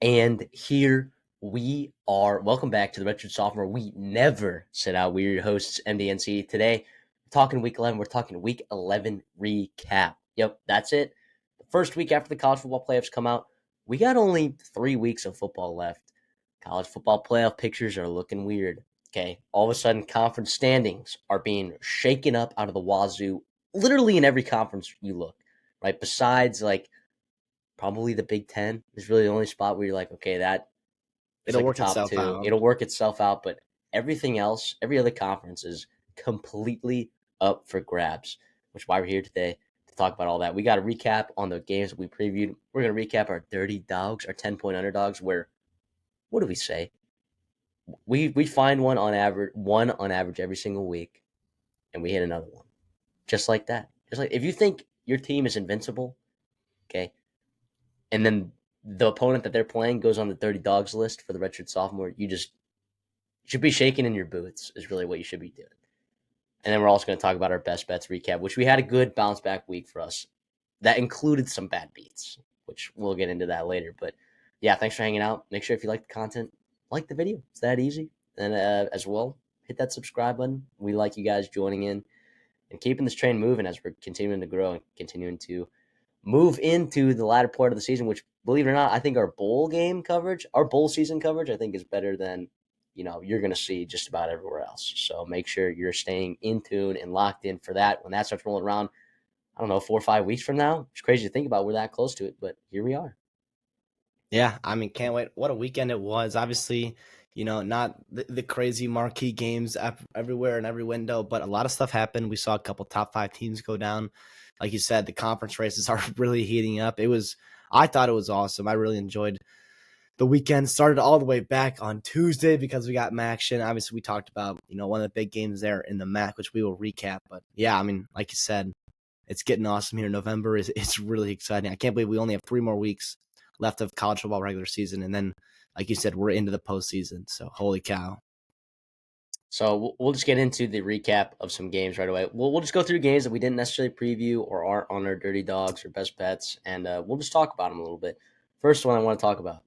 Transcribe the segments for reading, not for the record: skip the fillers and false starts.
And here we are. Welcome back to the Redshirt Sophomore. We never sit out. We're your hosts, MDNC. Today, we're talking week 11. We're talking week 11 recap. Yep, that's it. The first week after the college football playoffs come out, we got only 3 weeks of football left. College football playoff pictures are looking weird. Okay, all of a sudden, conference standings are being shaken up out of the wazoo, literally in every conference you look, right? Besides, like, probably the Big Ten is really the only spot where you're like, okay, that is It'll like a work top itself two. out. It'll work itself out, but everything else, every other conference is completely up for grabs, which is why we're here today to talk about all that. We got a recap on the games that we previewed. We're going to recap our dirty dogs, our 10-point underdogs, where, what do we say? We find one on average every single week, and we hit another one. Just like that. Just like if you think your team is invincible, okay, and then the opponent that they're playing goes on the dirty dogs list for the Redshirt Sophomore, you should be shaking in your boots is really what you should be doing. And then we're also going to talk about our best bets recap, which we had a good bounce back week for us. That included some bad beats, which we'll get into that later. But yeah, thanks for hanging out. Make sure if you like the content, like the video. It's that easy. And as well, hit that subscribe button. We like you guys joining in and keeping this train moving as we're continuing to grow and continuing to move into the latter part of the season, which, believe it or not, I think our bowl season coverage, I think is better than you're going to see just about everywhere else. So make sure you're staying in tune and locked in for that when that starts rolling around. I don't know, 4 or 5 weeks from now. It's crazy to think about. We're that close to it, but here we are. Yeah, I mean, can't wait. What a weekend it was. Obviously, not the crazy marquee games everywhere and every window, but a lot of stuff happened. We saw a couple top five teams go down. Like you said, the conference races are really heating up. I thought it was awesome. I really enjoyed the weekend. Started all the way back on Tuesday because we got action. Obviously, we talked about, one of the big games there in the MAC, which we will recap. But yeah, I mean, like you said, it's getting awesome here. November it's really exciting. I can't believe we only have 3 more weeks left of college football regular season, and then, like you said, we're into the postseason. So holy cow! So we'll just get into the recap of some games right away. We'll just go through games that we didn't necessarily preview or aren't on our dirty dogs or best bets, and we'll just talk about them a little bit. First one I want to talk about.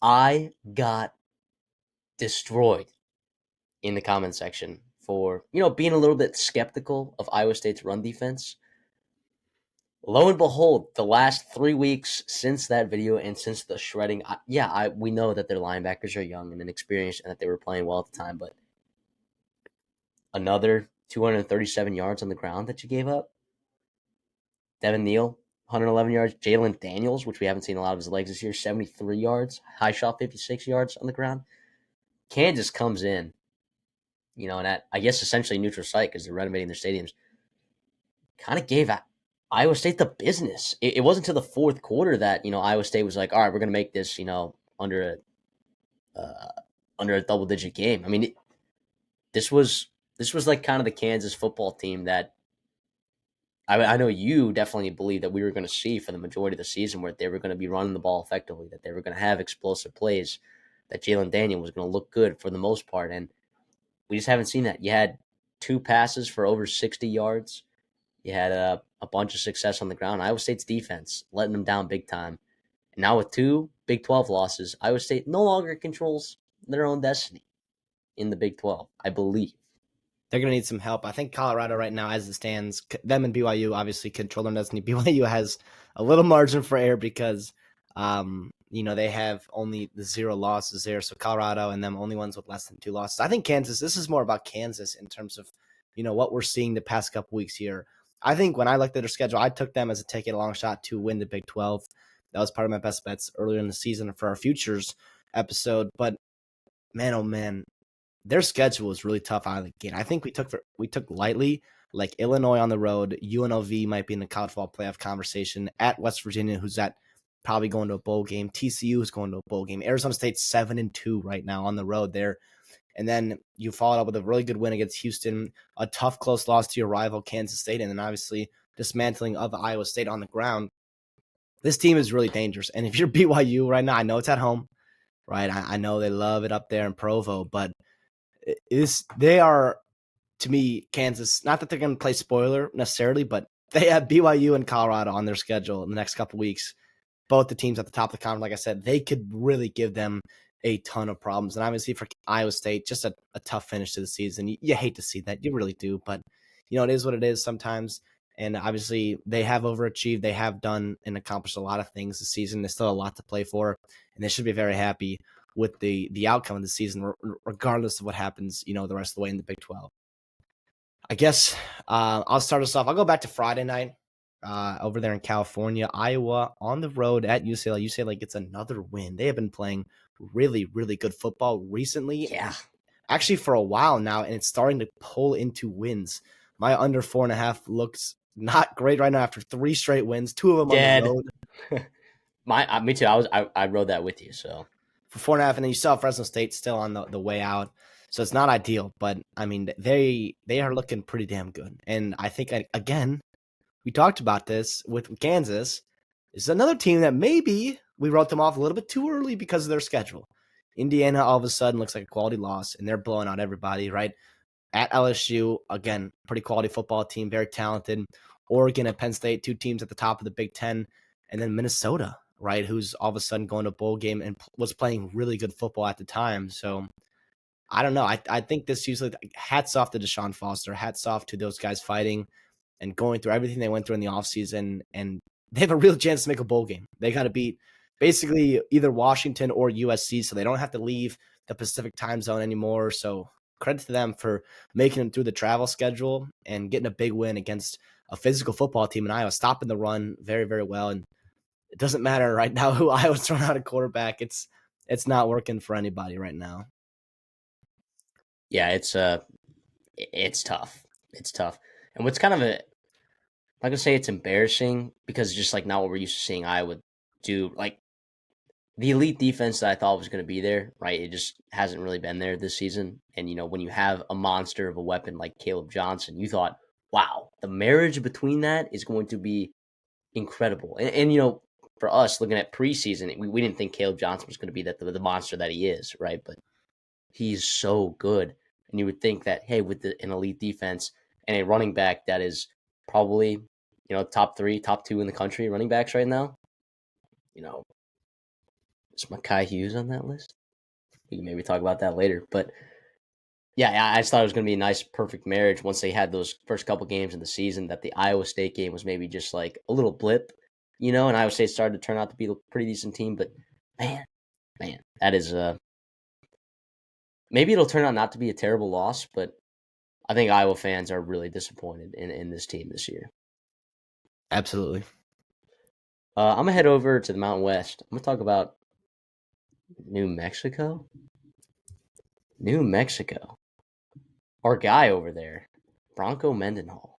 I got destroyed in the comment section for being a little bit skeptical of Iowa State's run defense. Lo and behold, the last 3 weeks since that video and since the shredding, we know that their linebackers are young and inexperienced and that they were playing well at the time, but another 237 yards on the ground that you gave up. Devin Neal, 111 yards. Jalen Daniels, which we haven't seen a lot of his legs this year, 73 yards. High shot, 56 yards on the ground. Kansas comes in, and at, I guess, essentially neutral site because they're renovating their stadiums, kind of gave Iowa State the business. It wasn't until the fourth quarter that Iowa State was like, all right, we're going to make this under a double digit game. I mean, this was like kind of the Kansas football team that I know you definitely believe that we were going to see for the majority of the season, where they were going to be running the ball effectively, that they were going to have explosive plays, that Jalen Daniel was going to look good for the most part, and we just haven't seen that. You had 2 passes for over 60 yards. You had a bunch of success on the ground. Iowa State's defense letting them down big time. And now with 2 Big 12 losses, Iowa State no longer controls their own destiny in the Big 12, I believe. They're going to need some help. I think Colorado right now, as it stands, them and BYU obviously control their destiny. BYU has a little margin for error because, they have only the 0 losses there. So Colorado and them only ones with less than 2 losses. I think Kansas, this is more about Kansas in terms of, what we're seeing the past couple weeks here. I think when I looked at their schedule, I took them as a take it a long shot to win the Big 12. That was part of my best bets earlier in the season for our futures episode. But man, oh man, their schedule was really tough out of the gate. I think we took lightly, like Illinois on the road. UNLV might be in the college football playoff conversation at West Virginia, who's at probably going to a bowl game. TCU is going to a bowl game. Arizona State's 7-2 right now on the road there. And then you followed up with a really good win against Houston, a tough, close loss to your rival Kansas State, and then obviously dismantling of Iowa State on the ground. This team is really dangerous. And if you're BYU right now, I know it's at home, right? I know they love it up there in Provo, but they are, to me, Kansas. Not that they're going to play spoiler necessarily, but they have BYU and Colorado on their schedule in the next couple of weeks. both the teams at the top of the conference, like I said, they could really give them a ton of problems. And obviously for Iowa State, just a tough finish to the season. You hate to see that. You really do. But, it is what it is sometimes. And obviously they have overachieved. They have done and accomplished a lot of things this season. There's still a lot to play for. And they should be very happy with the outcome of the season, regardless of what happens, the rest of the way in the Big 12. I guess I'll start us off. I'll go back to Friday night over there in California. Iowa on the road at UCLA. UCLA gets another win. They have been playing really, really good football recently. Yeah. Actually, for a while now, and it's starting to pull into wins. My under 4.5 looks not great right now after 3 straight wins, 2 of them Dead. on the road. Me too. I rode that with you. So for 4.5, and then you saw Fresno State still on the way out. So it's not ideal, but I mean they are looking pretty damn good. And I think again, we talked about this with Kansas. This is another team that maybe we wrote them off a little bit too early because of their schedule. Indiana all of a sudden looks like a quality loss, and they're blowing out everybody, right? At LSU, again, pretty quality football team, very talented. Oregon and Penn State, 2 teams at the top of the Big Ten. And then Minnesota, right, who's all of a sudden going to bowl game and was playing really good football at the time. So I don't know. I think this usually hats off to Deshaun Foster, hats off to those guys fighting and going through everything they went through in the offseason. And they have a real chance to make a bowl game. They got to beat basically either Washington or USC, so they don't have to leave the Pacific time zone anymore. So credit to them for making it through the travel schedule and getting a big win against a physical football team in Iowa, stopping the run very, very well. And it doesn't matter right now who Iowa's throwing out a quarterback. It's not working for anybody right now. Yeah, it's tough. It's tough. And what's kind of I'm not gonna say it's embarrassing because it's just like not what we're used to seeing Iowa do. Like the elite defense that I thought was going to be there, right? It just hasn't really been there this season. And when you have a monster of a weapon like Caleb Johnson, you thought, wow, the marriage between that is going to be incredible. And for us looking at preseason, we didn't think Caleb Johnson was going to be the monster that he is, right? But he's so good. And you would think that, hey, with an elite defense and a running back that is probably, top 3, top 2 in the country running backs right now, is Mekhi Hughes on that list? We can maybe talk about that later. But yeah, I just thought it was going to be a nice, perfect marriage once they had those first couple games in the season, that the Iowa State game was maybe just like a little blip, and Iowa State started to turn out to be a pretty decent team. But man, that is maybe it'll turn out not to be a terrible loss, but I think Iowa fans are really disappointed in this team this year. Absolutely. I'm going to head over to the Mountain West. I'm going to talk about New Mexico. New Mexico. Our guy over there, Bronco Mendenhall,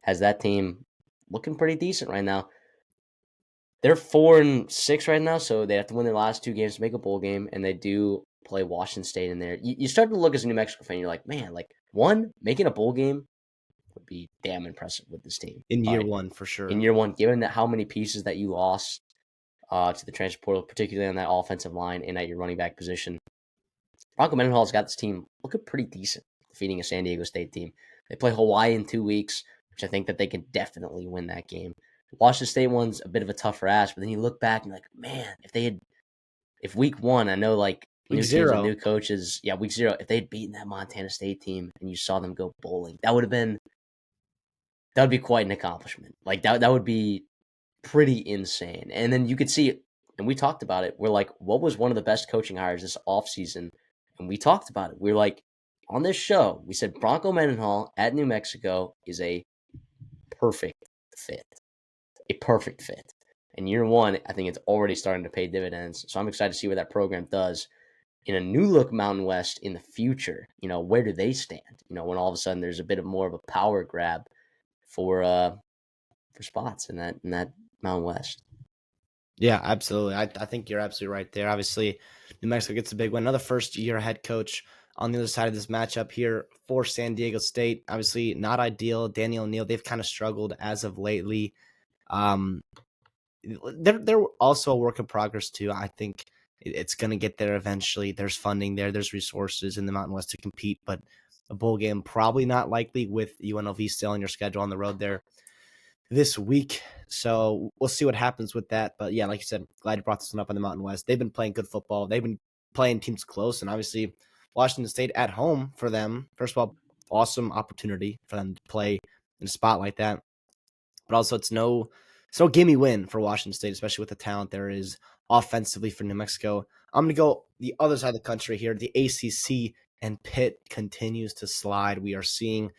has that team looking pretty decent right now. They're 4-6 right now, so they have to win their last 2 games to make a bowl game, and they do play Washington State in there. You start to look as a New Mexico fan, you're like, man, making a bowl game would be damn impressive with this team. In year 1, for sure. In year 1, given that how many pieces that you lost to the transfer portal, particularly on that offensive line and at your running back position, Bronco Mendenhall's got this team looking pretty decent, defeating a San Diego State team. They play Hawaii in 2 weeks, which I think that they can definitely win that game. Washington State one's a bit of a tougher ass, but then you look back and you're like, man, if week 1, I know like new teams and new coaches, week 0, if they had beaten that Montana State team and you saw them go bowling, that would be quite an accomplishment. Like that would be pretty insane. And then you could see it, and we talked about it. We're like, what was one of the best coaching hires this offseason? And we talked about it. We're like, on this show, we said Bronco Mendenhall at New Mexico is a perfect fit. A perfect fit. In year 1, I think it's already starting to pay dividends. So I'm excited to see what that program does in a new look Mountain West in the future. Where do they stand? When all of a sudden there's a bit of more of a power grab for spots in that Mountain West. Yeah, absolutely. I think you're absolutely right there. Obviously, New Mexico gets a big win. Another first-year head coach on the other side of this matchup here for San Diego State. Obviously, not ideal. Daniel O'Neal, they've kind of struggled as of lately. They're also a work in progress too. I think it's going to get there eventually. There's funding there. There's resources in the Mountain West to compete, but a bowl game probably not likely with UNLV still on your schedule on the road there. this week. So we'll see what happens with that. But yeah, like you said, glad you brought this one up on the Mountain West. They've been playing good football. They've been playing teams close, and obviously Washington State at home for them. First of all, awesome opportunity for them to play in a spot like that. But also, it's no gimme win for Washington State, especially with the talent there is offensively for New Mexico. I'm going to go the other side of the country here. The ACC and Pitt continues to slide. We are seeing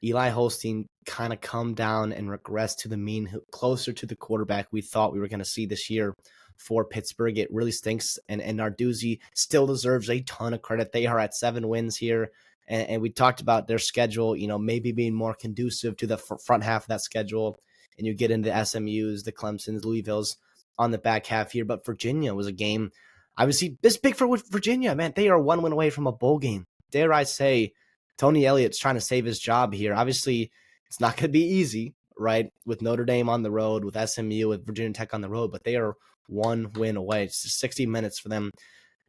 Eli Holstein kind of come down and regress to the mean, closer to the quarterback we thought we were going to see this year for Pittsburgh. It really stinks, and Narduzzi still deserves a ton of credit. They are at 7 wins here, and we talked about their schedule, maybe being more conducive to the front half of that schedule, and you get into SMUs, the Clemsons, Louisville's on the back half here. But Virginia was a game, obviously, this big for Virginia, man. They are 1 win away from a bowl game. Dare I say, Tony Elliott's trying to save his job here. Obviously, it's not going to be easy, right? With Notre Dame on the road, with SMU, with Virginia Tech on the road, but they are 1 win away. It's just 60 minutes for them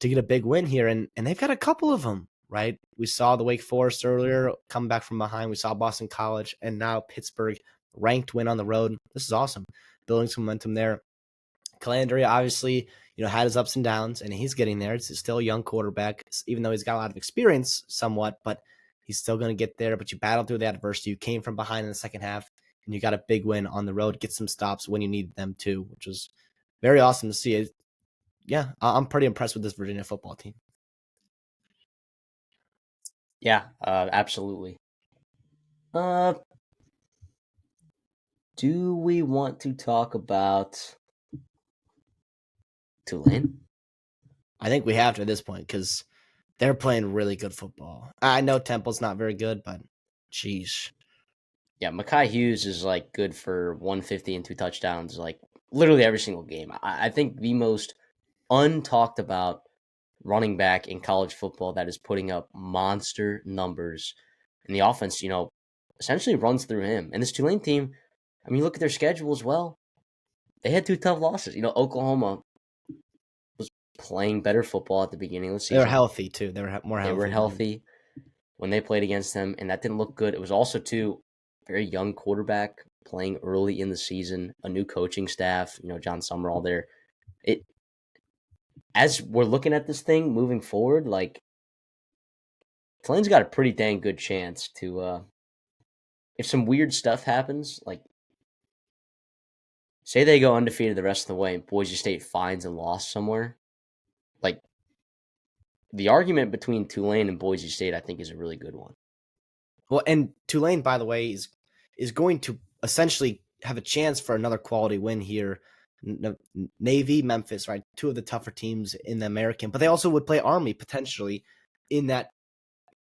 to get a big win here, and they've got a couple of them, right? We saw the Wake Forest earlier come back from behind. We saw Boston College, and now Pittsburgh ranked win on the road. This is awesome. Building some momentum there. Calandria obviously, had his ups and downs, and he's getting there. It's still a young quarterback, even though he's got a lot of experience somewhat, but he's still going to get there. But you battled through the adversity. You came from behind in the second half, and you got a big win on the road. Get some stops when you needed them to, which was very awesome to see. Yeah, I'm pretty impressed with this Virginia football team. Yeah, absolutely. Do we want to talk about Tulane? I think we have to at this point because they're playing really good football. I know Temple's not very good, but geez. Yeah, Mekhi Hughes is like good for 150 and 2 touchdowns, like literally every single game. I think the most untalked about running back in college football that is putting up monster numbers, and the offense, essentially runs through him. And this Tulane team, I mean, look at their schedule as well. They had 2 tough losses. Oklahoma was playing better football at the beginning of the They're season. healthy too. They were more healthy. They were healthy when they played against them, and that didn't look good. It was also too very young quarterback playing early in the season, a new coaching staff, John Summerall there. It as we're looking at this thing moving forward, like Tulane's got a pretty dang good chance to if some weird stuff happens, like say they go undefeated the rest of the way and Boise State finds a loss somewhere, like the argument between Tulane and Boise State I think is a really good one. Well, and Tulane, by the way, is going to essentially have a chance for another quality win here. Navy, Memphis, right? 2 of the tougher teams in the American, but they also would play Army potentially in that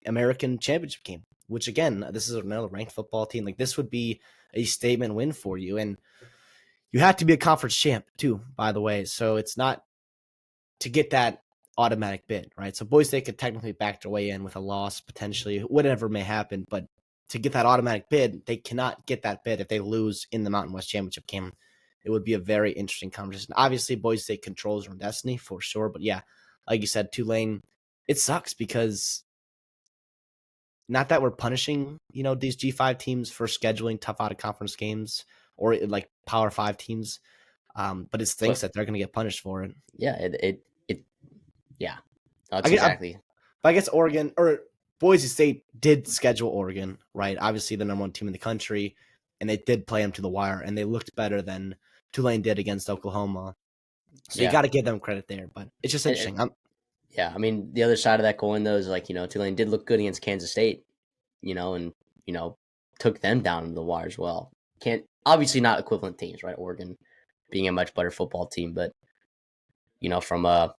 American championship game, which again, this is another ranked football team. Like this would be a statement win for you. And you have to be a conference champ too, by the way. So it's not to get that automatic bid, right? So Boise State could technically back their way in with a loss, potentially, whatever may happen. But to get that automatic bid, they cannot get that bid if they lose in the Mountain West Championship game. It would be a very interesting conversation. Obviously, Boise State controls their own destiny for sure. But yeah, like you said, Tulane, it sucks because not that we're punishing, these G5 teams for scheduling tough out of conference games or like Power 5 teams. But it stinks that they're going to get punished for it. Yeah, it yeah. That's exactly. I guess Oregon or Boise State did schedule Oregon, right? Obviously the number 1 team in the country, and they did play them to the wire, and they looked better than Tulane did against Oklahoma. So you got to give them credit there, but it's just interesting. Yeah, I mean, the other side of that coin, though, is like, Tulane did look good against Kansas State, and, took them down to the wire as well. Obviously not equivalent teams, right? Oregon being a much better football team, but, from a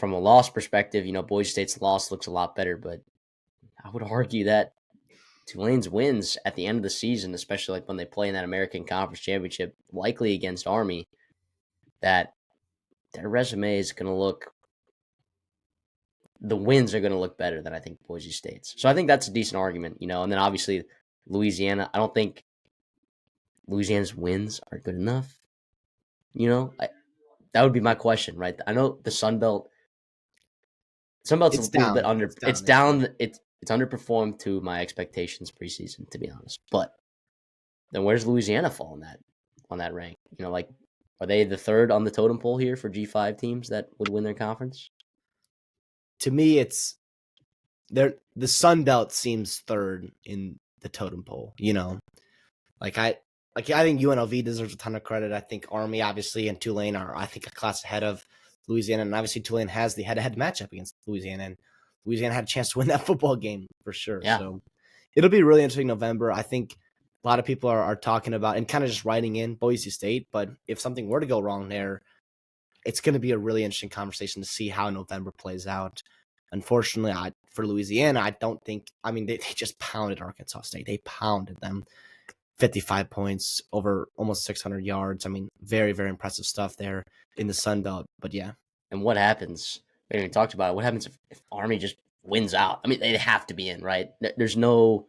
loss perspective, Boise State's loss looks a lot better, but I would argue that Tulane's wins at the end of the season, especially like when they play in that American Conference Championship, likely against Army, that their resume is going to look, the wins are going to look better than I think Boise State's. So I think that's a decent argument, and then obviously Louisiana, I don't think Louisiana's wins are good enough. That would be my question, right? I know the Sun Belt's a little bit under. It's down. It's underperformed to my expectations preseason, to be honest. But then where's Louisiana fall on that rank? Like, are they the third on the totem pole here for G5 teams that would win their conference? To me, it's the Sun Belt seems third in the totem pole. Like I think UNLV deserves a ton of credit. I think Army obviously and Tulane are I think a class ahead of Louisiana, and obviously Tulane has the head-to-head matchup against Louisiana, and Louisiana had a chance to win that football game for sure. Yeah. So it'll be really interesting November. I think a lot of people are talking about and kind of just writing in Boise State, but if something were to go wrong there, it's going to be a really interesting conversation to see how November plays out. Unfortunately, for Louisiana, I don't think. I mean, they just pounded Arkansas State. They pounded them. 55 points over almost 600 yards. I mean, very, very impressive stuff there in the Sun Belt. But yeah. And what happens? We haven't even talked about it. What happens if Army just wins out? I mean, they'd have to be in, right? There's no.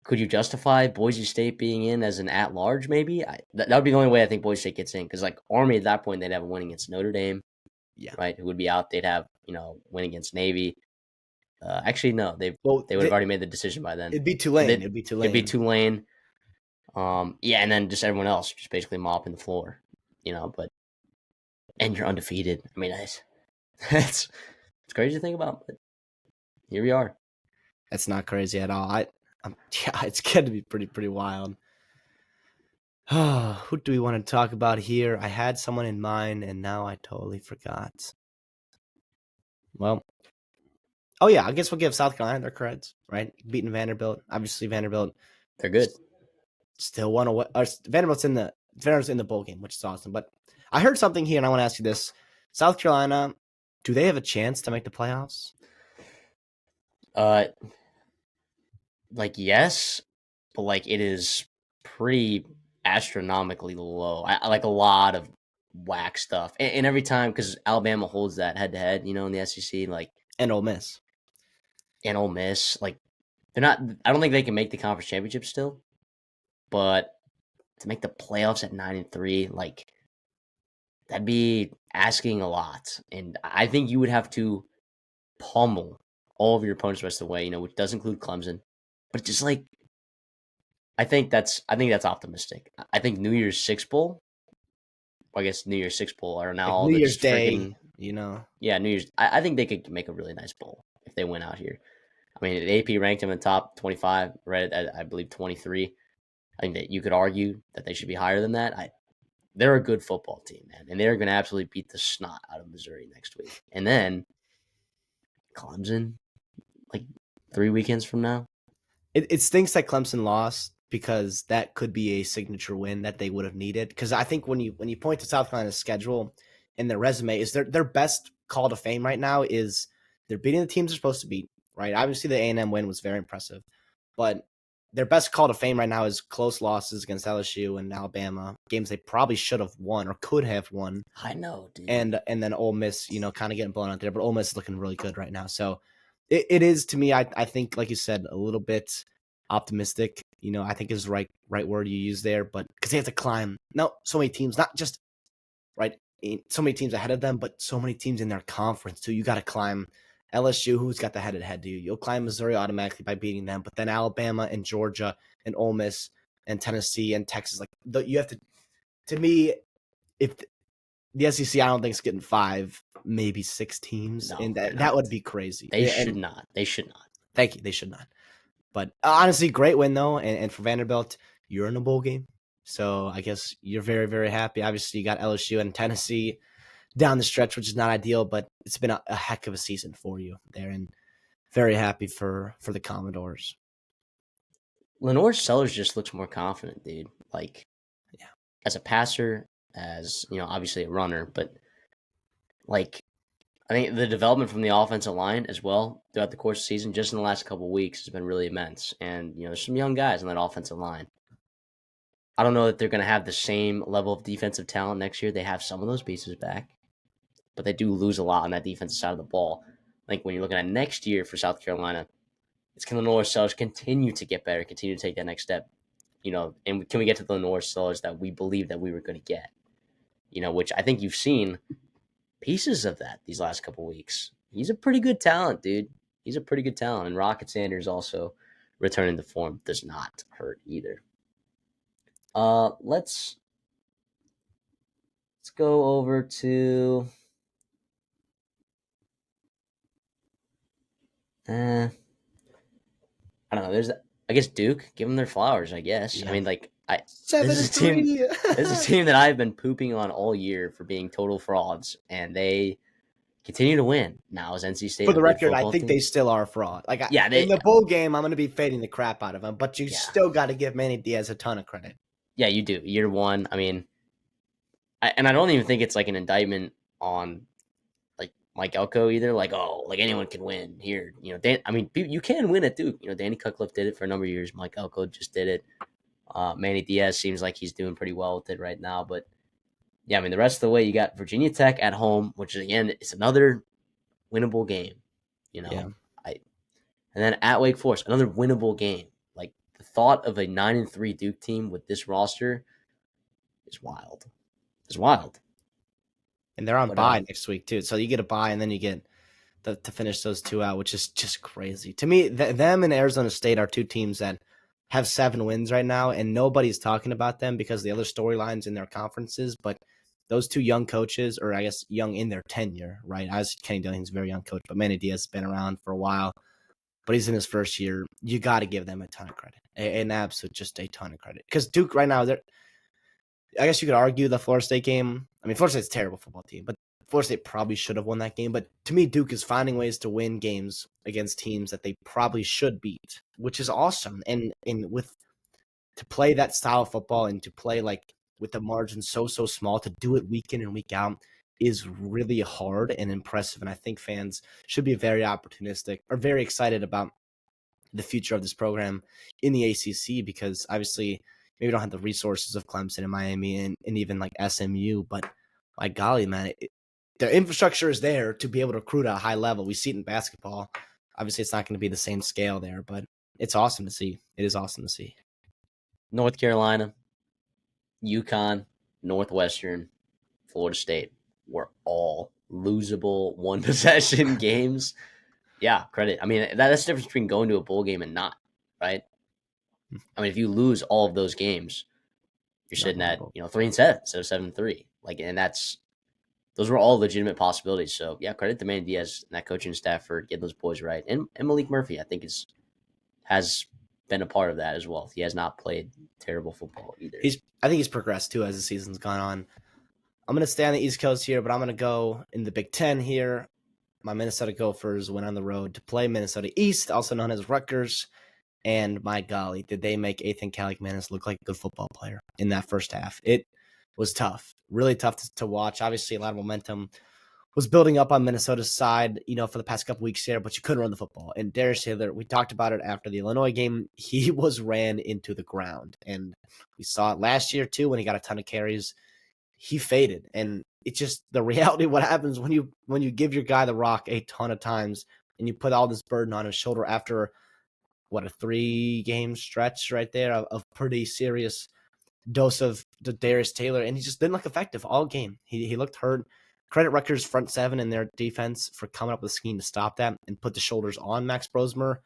Could you justify Boise State being in as an at-large? Maybe that would be the only way I think Boise State gets in, because like Army at that point they'd have a win against Notre Dame, Yeah. right? Who would be out? They'd have win against Navy. Actually, no, they would have already made the decision by then. It'd be Tulane. It'd be Tulane. Yeah, and then just everyone else just basically mopping the floor, But and you're undefeated. I mean, it's crazy to think about, but here we are. That's not crazy at all. Yeah, it's going to be pretty wild. Who do we want to talk about here? I had someone in mind, and now I totally forgot. Well, oh yeah, I guess we'll give South Carolina their creds, right? Beating Vanderbilt. Obviously, Vanderbilt. They're good. Still won away. Vanderbilt's in the bowl game, which is awesome. But I heard something here, and I want to ask you this: South Carolina, do they have a chance to make the playoffs? Like yes, but like it is pretty astronomically low. I like a lot of whack stuff, and every time because Alabama holds that head to head, in the SEC, like and Ole Miss, like they're not. I don't think they can make the conference championship still, but to make the playoffs at 9-3, like that'd be asking a lot, and I think you would have to pummel all of your opponents the rest of the way, which does include Clemson. But just like I think that's optimistic. I think New Year's Six Bowl, or I guess New Year's Six Bowl are now like all New the Year's Day, freaking, Yeah, New Year's. I think they could make a really nice bowl if they went out here. I mean, AP ranked them in top 25, right at I believe 23. I think that you could argue that they should be higher than that. They're a good football team, man, and they're going to absolutely beat the snot out of Missouri next week. And then Clemson, like 3 weekends from now. It stinks that Clemson lost because that could be a signature win that they would have needed. Because I think when you point to South Carolina's schedule and their resume, is their best call to fame right now is they're beating the teams they're supposed to beat. Right? Obviously, the A&M win was very impressive, but their best call to fame right now is close losses against LSU and Alabama, games they probably should have won or could have won. I know, dude. And then Ole Miss, kind of getting blown out there, but Ole Miss is looking really good right now. So it is, to me, I think, like you said, a little bit optimistic. I think is the right word you use there, but because they have to climb. No, so many teams, not just right, so many teams ahead of them, but so many teams in their conference too. You got to climb LSU, who's got the head-to-head to you. You'll climb Missouri automatically by beating them, but then Alabama and Georgia and Ole Miss and Tennessee and Texas, like you have to. To me, if the SEC, I don't think it's getting 5, maybe 6 teams, No, and that would be crazy. They should not. They should not. Thank you. They should not. But honestly, great win though, and for Vanderbilt, you're in a bowl game, so I guess you're very, very happy. Obviously, you got LSU and Tennessee down the stretch, which is not ideal, but it's been a heck of a season for you there, and very happy for the Commodores. Lenore Sellers just looks more confident, dude. Like, yeah, as a passer, as obviously a runner, but like I think the development from the offensive line as well throughout the course of the season, just in the last couple of weeks, has been really immense. And there's some young guys on that offensive line. I don't know that they're going to have the same level of defensive talent next year. They have some of those pieces back, but they do lose a lot on that defensive side of the ball. I think when you're looking at next year for South Carolina, it's can Lenore Sellers continue to get better, continue to take that next step, and can we get to the Lenore Sellers that we believe that we were going to get, which I think you've seen pieces of that these last couple weeks. He's a pretty good talent, dude. He's a pretty good talent. And Rocket Sanders also returning to form does not hurt either. Let's go over to uh, I don't know. I guess Duke. Give them their flowers. I guess. I Yeah. mean, like I Seven this is and a team. three. This is a team that I've been pooping on all year for being total frauds, and they continue to win. Now is NC State For a the good record, I football think they team? still are a fraud. Yeah, In they. the bowl game, I'm going to be fading the crap out of them, but you Yeah, still got to give Manny Diaz a ton of credit. yeah, you do. Year one. I mean, and I don't even think it's like an indictment on like Mike Elko either. Like, oh, like anyone can win here. I mean, you can win at Duke. Danny Cutcliffe did it for a number of years. Mike Elko just did it. Manny Diaz seems like he's doing pretty well with it right now. But yeah, I mean, the rest of the way, you got Virginia Tech at home, which again is another winnable game. You Yeah. know, I and then at Wake Forest, another winnable game. Like the thought of a 9-3 Duke team with this roster is wild. It's wild. And they're on But bye next week, too. So you get a bye, and then you get to finish those two out, which is just crazy. To me, them and Arizona State are two teams that have 7 wins right now, and nobody's talking about them because of the other storylines in their conferences. But those two young coaches, or I guess young in their tenure, right? As Kenny Dilling's a very young coach, but Manny Diaz has been around for a while, but he's in his first year. You got to give them a ton of credit, an absolute just a ton of credit. Because Duke right now, I guess you could argue the Florida State game. I mean, Florida State's a terrible football team, but Florida State probably should have won that game. But to me, Duke is finding ways to win games against teams that they probably should beat, which is awesome. And with to play that style of football and to play like with the margin so small, to do it week in and week out is really hard and impressive. And I think fans should be very opportunistic or very excited about the future of this program in the ACC because obviously maybe don't have the resources of Clemson and Miami and even like SMU, but by golly, man, their infrastructure is there to be able to recruit at a high level. We see it in basketball. Obviously, it's not going to be the same scale there, but it's awesome to see. It is awesome to see. North Carolina, UConn, Northwestern, Florida State were all losable one possession games. Yeah, credit. I mean, that's the difference between going to a bowl game and not, right? I mean, if you lose all of those games, you're Not sitting at winnable. 3-7 instead of 7-3. Like, and those were all legitimate possibilities. So yeah, credit to Manny Diaz and that coaching staff for getting those boys right. And Malik Murphy, I think has been a part of that as well. He has not played terrible football either. I think he's progressed too as the season's gone on. I'm going to stay on the East Coast here, but I'm going to go in the Big Ten here. My Minnesota Gophers went on the road to play Minnesota East, also known as Rutgers. And my golly, did they make Ethan Kalikmanis look like a good football player in that first half? It was tough, really tough to watch. Obviously, a lot of momentum was building up on Minnesota's side, for the past couple weeks here, but you couldn't run the football. And Darius Taylor, we talked about it after the Illinois game. He was ran into the ground. And we saw it last year, too, when he got a ton of carries. He faded. And it's just the reality of what happens when you give your guy the rock a ton of times and you put all this burden on his shoulder after – a 3-game stretch right there of pretty serious dose of the Darius Taylor, and he just didn't look effective all game. He looked hurt. Credit Rutgers front seven and their defense for coming up with a scheme to stop that and put the shoulders on Max Brosmer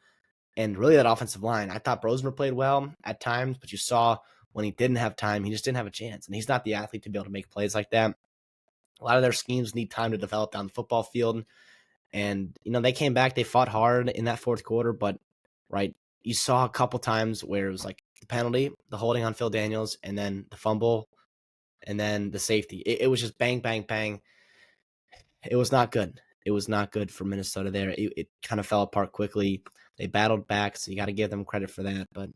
and really that offensive line. I thought Brosmer played well at times, but you saw when he didn't have time, he just didn't have a chance, and he's not the athlete to be able to make plays like that. A lot of their schemes need time to develop down the football field, and they came back, they fought hard in that fourth quarter, but right, you saw a couple times where it was like the penalty, the holding on Phil Daniels, and then the fumble, and then the safety. It was just bang, bang, bang. It was not good. It was not good for Minnesota there. It kind of fell apart quickly. They battled back, so you got to give them credit for that. But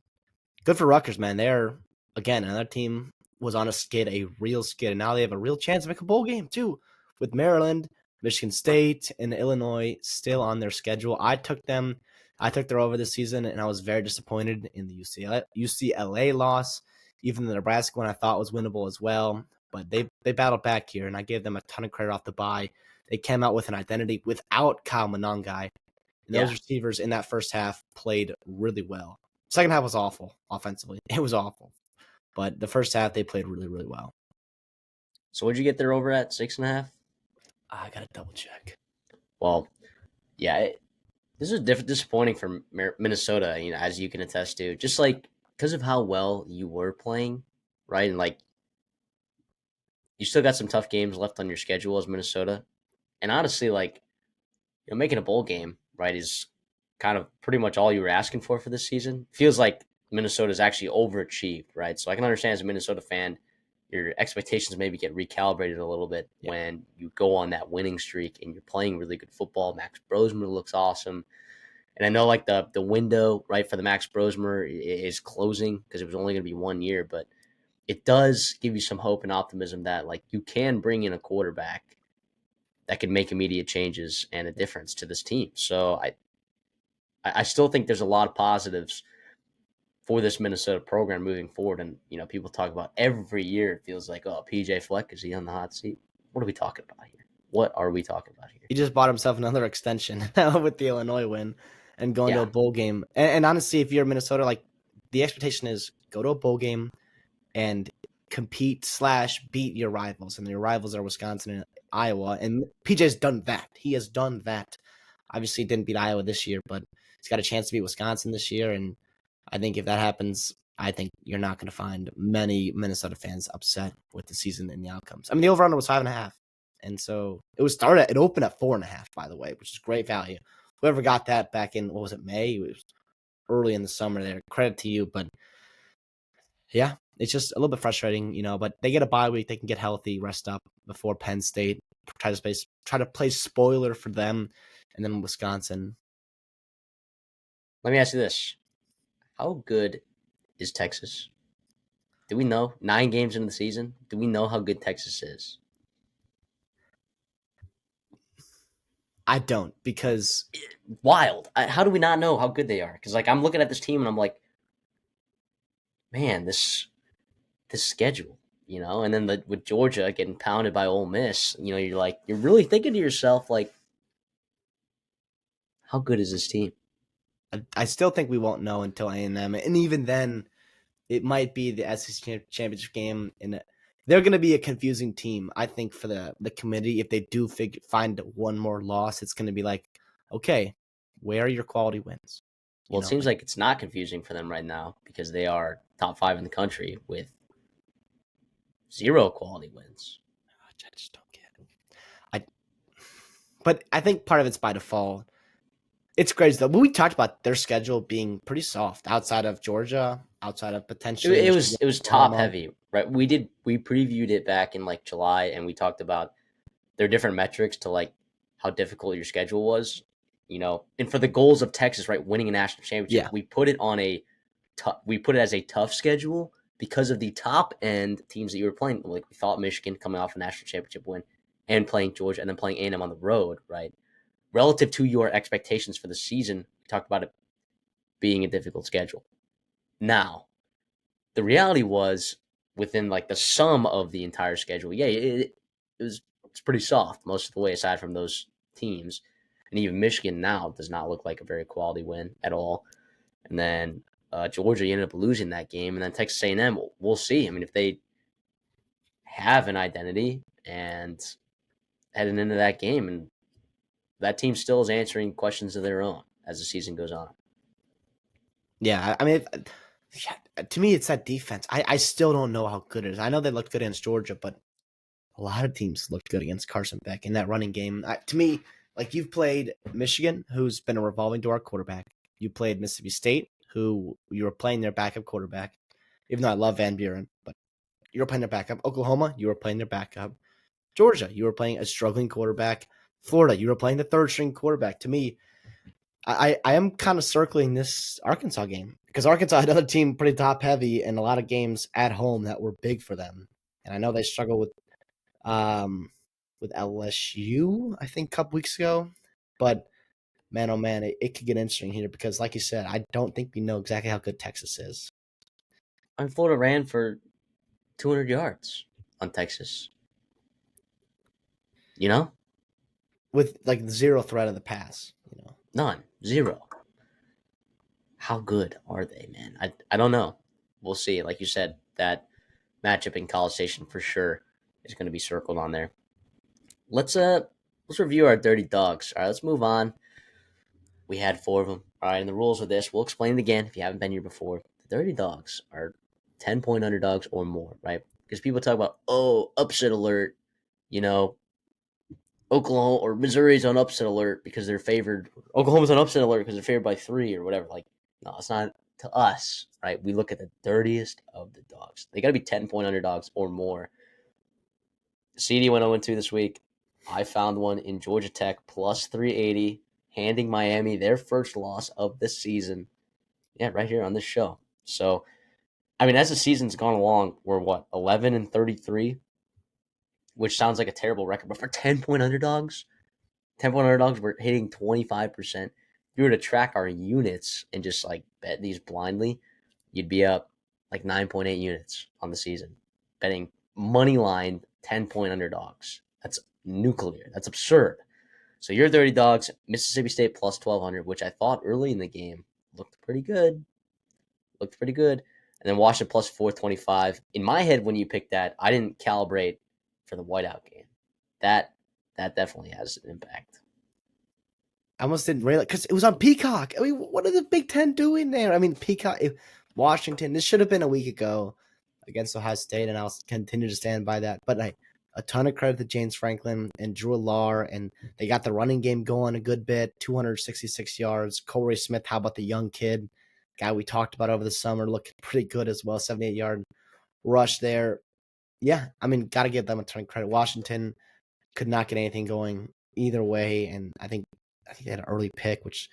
good for Rutgers, man. They're, again, another team was on a skid, a real skid, and now they have a real chance to make a bowl game, too, with Maryland, Michigan State, and Illinois still on their schedule. I took their over this season, and I was very disappointed in the UCLA loss. Even the Nebraska one I thought was winnable as well. But they battled back here, and I gave them a ton of credit off the bye. They came out with an identity without Kyle Monangai. And those Yeah. receivers in that first half played really well. Second half was awful offensively. It was awful. But the first half, they played really, really well. So what'd you get there over at 6.5? I got to double check. Well, yeah, this is disappointing for Minnesota, as you can attest to. Just like because of how well you were playing, right? And like you still got some tough games left on your schedule as Minnesota. And honestly, like making a bowl game, right, is kind of pretty much all you were asking for this season. Feels like Minnesota's actually overachieved, right? So I can understand as a Minnesota fan, your expectations maybe get recalibrated a little bit Yeah. when you go on that winning streak and you're playing really good football. Max Brosmer looks awesome. And I know like the window, right, for the Max Brosmer is closing because it was only going to be 1 year, but it does give you some hope and optimism that like you can bring in a quarterback that can make immediate changes and a difference to this team. So I still think there's a lot of positives for this Minnesota program moving forward. And people talk about every year. It feels like, oh, PJ Fleck, is he on the hot seat? What are we talking about here? What are we talking about here? He just bought himself another extension with the Illinois win and going to Yeah, a bowl game. And honestly, if you're Minnesota, like the expectation is go to a bowl game and compete / beat your rivals, and your rivals are Wisconsin and Iowa. And PJ's done that. He has done that. Obviously, didn't beat Iowa this year, but he's got a chance to beat Wisconsin this year. And I think if that happens, I think you're not going to find many Minnesota fans upset with the season and the outcomes. I mean, the over/under was 5.5, and so it opened at 4.5, by the way, which is great value. Whoever got that back in, what was it, May? It was early in the summer there. Credit to you, but yeah, it's just a little bit frustrating, but they get a bye week. They can get healthy, rest up before Penn State, try to play spoiler for them, and then Wisconsin. let me ask you this: how good is Texas? Do we know 9 games into the season? Do we know how good Texas is? I don't, because Wild. How do we not know how good they are? Because like I'm looking at this team and I'm like, man, this schedule, and then with Georgia getting pounded by Ole Miss, you're really thinking to yourself like, how good is this team? I still think we won't know until A&M, and even then, it might be the SEC championship game, and they're going to be a confusing team. I think for the committee, if they do find one more loss, it's going to be like, okay, where are your quality wins? Well, it seems Like like it's not confusing for them right now because they are top 5 in the country with 0 quality wins. I just don't get it. But I think part of it's by default. It's crazy though. But we talked about their schedule being pretty soft outside of Georgia, outside of It, potentially it Michigan, was it was top Oklahoma. heavy, right? We previewed it back in like July, and we talked about their different metrics to like how difficult your schedule was, and for the goals of Texas, right, winning a national championship, Yeah, we put it as a tough schedule because of the top end teams that you were playing. Like we thought Michigan coming off a national championship win and playing Georgia and then playing A&M on the road, right? Relative to your expectations for the season, we talked about it being a difficult schedule. Now, the reality was within like the sum of the entire schedule, yeah, it's pretty soft most of the way aside from those teams. And even Michigan now does not look like a very quality win at all. And then Georgia ended up losing that game, and then Texas A&M. We'll see. I mean, if they have an identity and heading into that game, and that team still is answering questions of their own as the season goes on. yeah. I mean, yeah, to me, it's that defense. I still don't know how good it is. I know they looked good against Georgia, but a lot of teams looked good against Carson Beck in that running game. To me, like you've played Michigan, who's been a revolving door quarterback. You played Mississippi State, who you were playing their backup quarterback. Even though I love Van Buren, but you were playing their backup. Oklahoma, you were playing their backup. Georgia, you were playing a struggling quarterback. Florida, you were playing the third string quarterback. To me, I am kind of circling this Arkansas game because Arkansas had another team pretty top heavy and a lot of games at home that were big for them. And I know they struggled um, with LSU, I think, a couple weeks ago. But man, oh man, it could get interesting here because, like you said, I don't think we know exactly how good Texas is. I mean, Florida ran for 200 yards on Texas. You know, With like zero threat of the pass. none, 0. How good are they, man? I don't know. We'll see. Like you said, that matchup in College Station for sure is going to be circled on there. Let's review our dirty dogs. All right, let's move on. We had 4 of them. All right, and the rules of this, we'll explain it again if you haven't been here before. The dirty dogs are 10-point underdogs or more, right? Because people talk about, oh, upset alert, you know, Oklahoma or Missouri's on upset alert because they're favored. Oklahoma's on upset alert because they're favored by 3 or whatever. Like, no, it's not to us, right? We look at the dirtiest of the dogs. They got to be 10-point underdogs or more. CD went 0-2 this week. I found one in Georgia Tech plus 380, handing Miami their first loss of the season. Yeah, right here on this show. So, I mean, as the season's gone along, we're what, 11-33, which sounds like a terrible record, but for 10-point underdogs, 10-point underdogs, we're hitting 25%. If you were to track our units and just like bet these blindly, you'd be up like 9.8 units on the season. Betting money line 10-point underdogs. That's nuclear. That's absurd. So your 30 dogs, Mississippi State plus 1,200, which I thought early in the game looked pretty good. And then Washington plus 425. In my head, when you picked that, I didn't calibrate for the whiteout game. That definitely has an impact. I almost didn't realize because it was on Peacock. I mean, what are the Big Ten doing there? I mean, Peacock, Washington. This should have been a week ago against Ohio State, and I'll continue to stand by that. But a ton of credit to James Franklin and Drew Alar, and they got the running game going a good bit. 266 yards. Corey Smith. How about the young kid, guy we talked about over the summer, looking pretty good as well. 78-yard rush there. Yeah, I mean, got to give them a ton of credit. Washington could not get anything going either way, and I think they had an early pick, which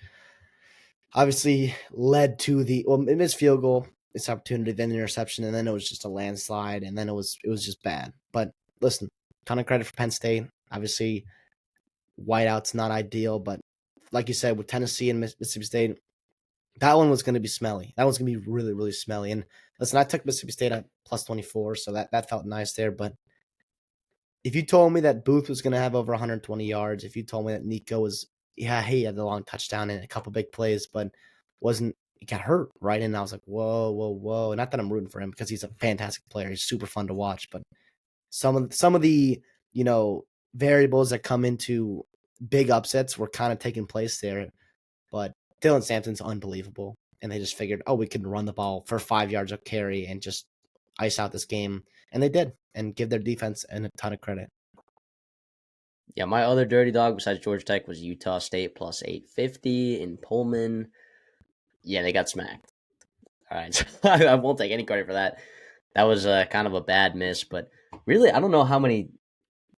obviously led to the it missed field goal, this opportunity, then the interception, and then it was just a landslide, and then it was just bad. But listen, ton of credit for Penn State. Obviously, whiteout's not ideal, but like you said, with Tennessee and Mississippi State, that one was going to be smelly. That one's going to be really, really smelly. And listen, I took Mississippi State at plus 24, so that felt nice there. But if you told me that Booth was going to have over 120 yards, if you told me that Nico was, yeah, he had the long touchdown and a couple big plays, but he got hurt, right? And I was like, whoa, whoa, whoa. Not that I'm rooting for him because he's a fantastic player. He's super fun to watch, but some of the, variables that come into big upsets were kind of taking place there. But Dylan Sampson's unbelievable. And they just figured, oh, we can run the ball for 5 yards of carry and just ice out this game. And they did, and give their defense a ton of credit. Yeah, my other dirty dog besides Georgia Tech was Utah State plus 850 in Pullman. Yeah, they got smacked. All right, so I won't take any credit for that. That was kind of a bad miss, but really, I don't know how many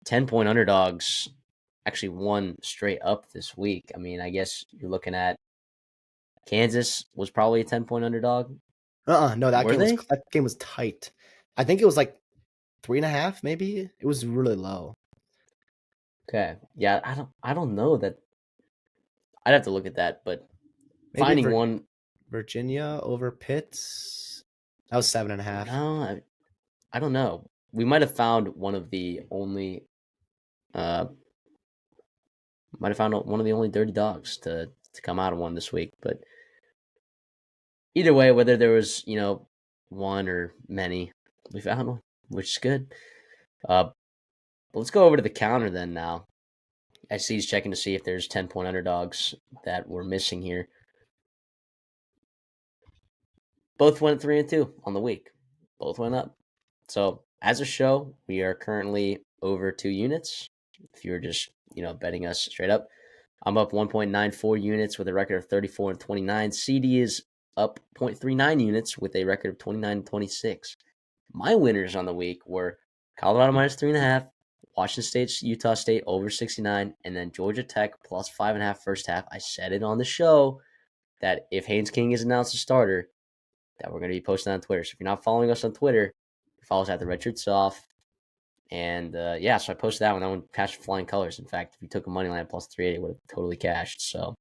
10-point underdogs actually won straight up this week. I mean, I guess you're looking at Kansas was probably a 10-point underdog. No, that Were they? game was tight. I think it was like 3.5, maybe. It was really low. Okay. Yeah, I don't know that. I'd have to look at that, but Maybe finding one. Virginia over Pitt. That was 7.5. No, I don't know. We might have found one of the only. Might have found one of the only dirty dogs to come out of one this week, but either way, whether there was one or many, we found one, which is good. But let's go over to the counter then now. I see he's checking to see if there's 10-point underdogs that we're missing here. Both went 3-2 on the week. Both went up. So as a show, we are currently over 2 units. If you're just betting us straight up, I'm up 1.94 units with a record of 34-29. CD is up 0.39 units with a record of 29-26. My winners on the week were Colorado minus 3.5, Washington State, Utah State over 69, and then Georgia Tech plus 5.5 first half. I said it on the show that if Haynes King is announced a starter, that we're going to be posting on Twitter. So if you're not following us on Twitter, follow us at the Redshirt Sophomore. And so I posted that one. That one cashed flying colors. In fact, if you took a money line at plus 380, it would have totally cashed. So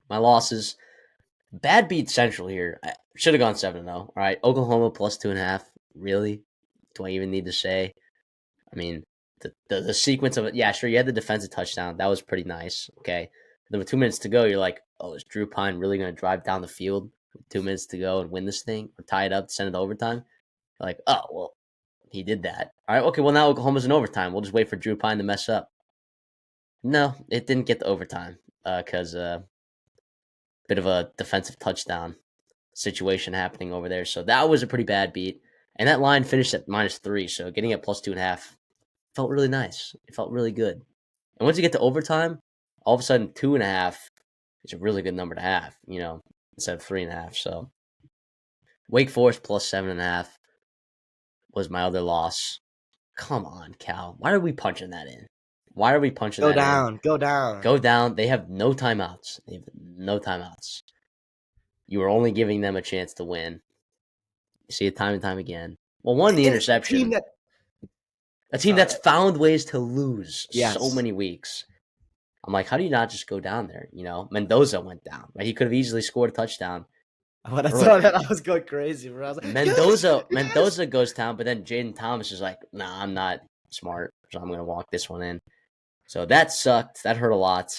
my losses, bad beat Central here. I should have gone 7-0. All right, Oklahoma plus 2.5. Really? Do I even need to say? I mean, the sequence of it. Yeah, sure. You had the defensive touchdown. That was pretty nice. Okay. Then with 2 minutes to go, you're like, oh, is Drew Pine really going to drive down the field with 2 minutes to go and win this thing or tie it up, send it to overtime? You're like, oh, well, he did that. All right, okay, well, now Oklahoma's in overtime. We'll just wait for Drew Pine to mess up. No, it didn't get to overtime because bit of a defensive touchdown situation happening over there. So that was a pretty bad beat. And that line finished at -3. So getting it +2.5 felt really nice. It felt really good. And once you get to overtime, all of a sudden 2.5 is a really good number to have, instead of 3.5. So Wake Forest +7.5 was my other loss. Come on, Cal. Why are we punching that in? Why are we punching Go that in? down. Go down. Go down. They have no timeouts. They have no timeouts. You are only giving them a chance to win. You see it time and time again. Well, one, the And interception. A team Sorry. that's found ways to lose so Yes. many weeks. I'm like, how do you not just go down there? Mendoza went down. Right? He could have easily scored a touchdown When I saw earlier. that, I was going crazy, bro. I was like, yes, Mendoza yes. Mendoza goes down, but then Jaden Thomas is like, nah, I'm not smart, so I'm gonna walk this one in. So that sucked. That hurt a lot.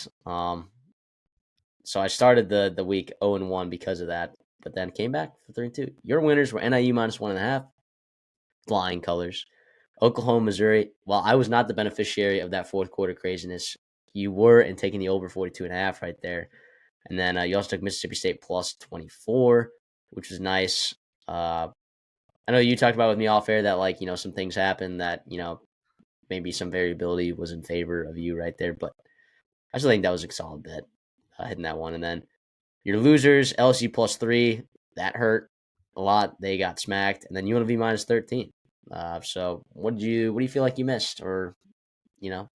So I started the week 0-1 because of that, but then came back for 3-2. Your winners were NIU -1.5, flying colors. Oklahoma, Missouri. While I was not the beneficiary of that fourth quarter craziness, you were in taking the over 42.5 right there. And then you also took Mississippi State +24, which was nice. I know you talked about with me off air that some things happened that maybe some variability was in favor of you right there, but I still think that was a solid bet hitting that one. And then your losers, LSU +3, that hurt a lot. They got smacked, and then UNLV -13. So what do you feel like you missed, or what do you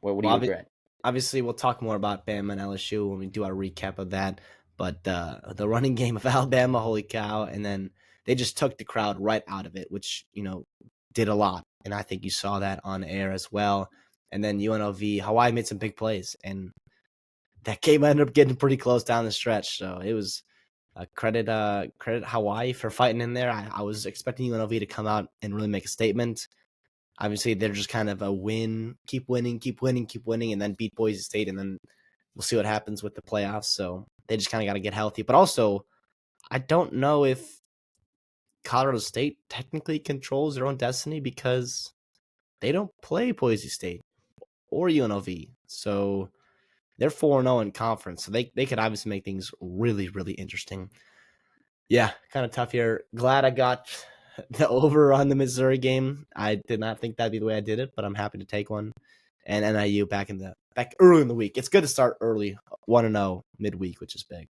Well, regret? obviously, we'll talk more about Bama and LSU when we do our recap of that. But the running game of Alabama, holy cow! And then they just took the crowd right out of it, which did a lot. And I think you saw that on air as well. And then UNLV, Hawaii made some big plays, and that game ended up getting pretty close down the stretch. So it was credit Hawaii for fighting in there. I was expecting UNLV to come out and really make a statement. Obviously, they're just kind of a keep winning, and then beat Boise State, and then we'll see what happens with the playoffs. So they just kind of got to get healthy. But also, I don't know if Colorado State technically controls their own destiny because they don't play Boise State or UNLV. So they're 4-0 in conference. So they could obviously make things really, really interesting. Yeah, kind of tough here. Glad I got the over on the Missouri game. I did not think that'd be the way I did it, but I'm happy to take one. And NIU back early in the week. It's good to start early, 1-0 midweek, which is big.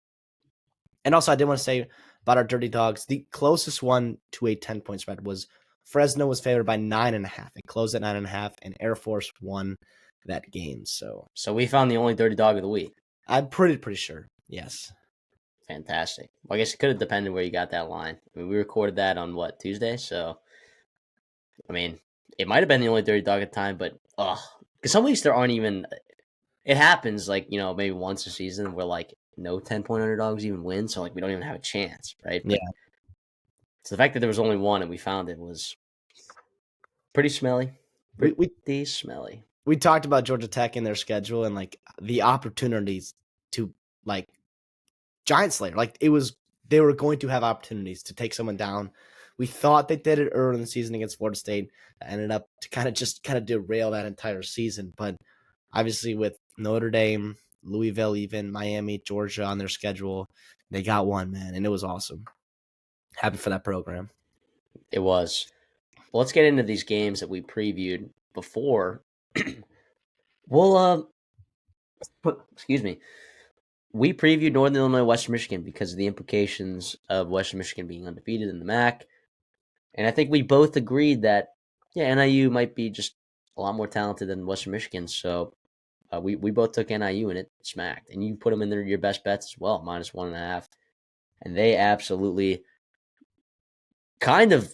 And also, I did want to say about our Dirty Dogs. The closest one to a 10-point spread was Fresno was favored by 9.5. It closed at 9.5, and Air Force won that game. So we found the only dirty dog of the week. I'm pretty sure. Yes. Fantastic. Well, I guess it could have depended where you got that line. I mean, we recorded that on Tuesday? So, I mean, it might have been the only dirty dog at the time, but because some weeks there aren't even. It happens maybe once a season where no 10-point underdogs even win, so we don't even have a chance, right? Yeah. But so the fact that there was only one and we found it was pretty smelly. Pretty smelly. We talked about Georgia Tech and their schedule and the opportunities to Giant Slayer. They were going to have opportunities to take someone down. We thought they did it early in the season against Florida State. That ended up to kind of derail that entire season. But obviously with Notre Dame, Louisville, even Miami, Georgia on their schedule, they got one, man, and it was awesome. Happy for that program. It was. Well, let's get into these games that we previewed before. We'll excuse me. We previewed Northern Illinois, Western Michigan because of the implications of Western Michigan being undefeated in the MAC. And I think we both agreed that, NIU might be just a lot more talented than Western Michigan. So we both took NIU and it smacked. And you put them in your best bets as well, -1.5. And they absolutely dominated.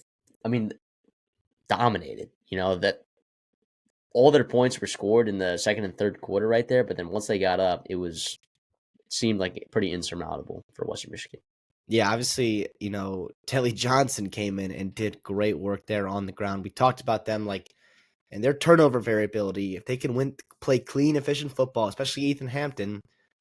That all their points were scored in the second and third quarter right there. But then once they got up, it seemed like pretty insurmountable for Western Michigan. Yeah, obviously, Telly Johnson came in and did great work there on the ground. We talked about them and their turnover variability. If they can play clean, efficient football, especially Ethan Hampton,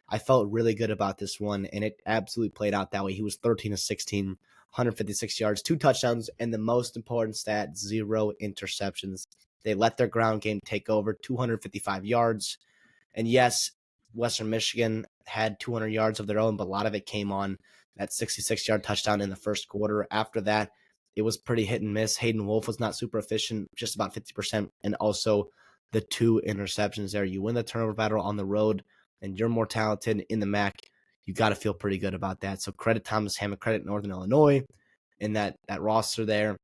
I felt really good about this one, and it absolutely played out that way. He was 13 of 16, 156 yards, 2 touchdowns, and the most important stat, 0 interceptions. They let their ground game take over, 255 yards. And yes, Western Michigan had 200 yards of their own, but a lot of it came on that 66-yard touchdown in the first quarter. After that, it was pretty hit and miss. Hayden Wolf was not super efficient, just about 50%, and also the 2 interceptions there. You win the turnover battle on the road, and you're more talented in the MAC. You got to feel pretty good about that. So credit Thomas Hammond, credit Northern Illinois in that roster there.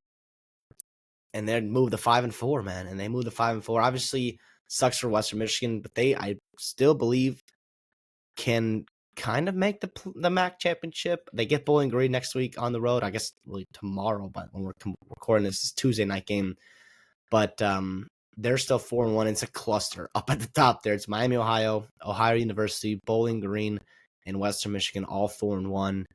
And they moved to 5-4, man. And they moved to 5-4. Obviously, sucks for Western Michigan, but I still believe, can kind of make the MAC championship. They get Bowling Green next week on the road. I guess really tomorrow, but when we're recording this, is Tuesday night game. But they're still 4-1. It's a cluster up at the top there. It's Miami, Ohio, Ohio University, Bowling Green, and Western Michigan, all 4-1.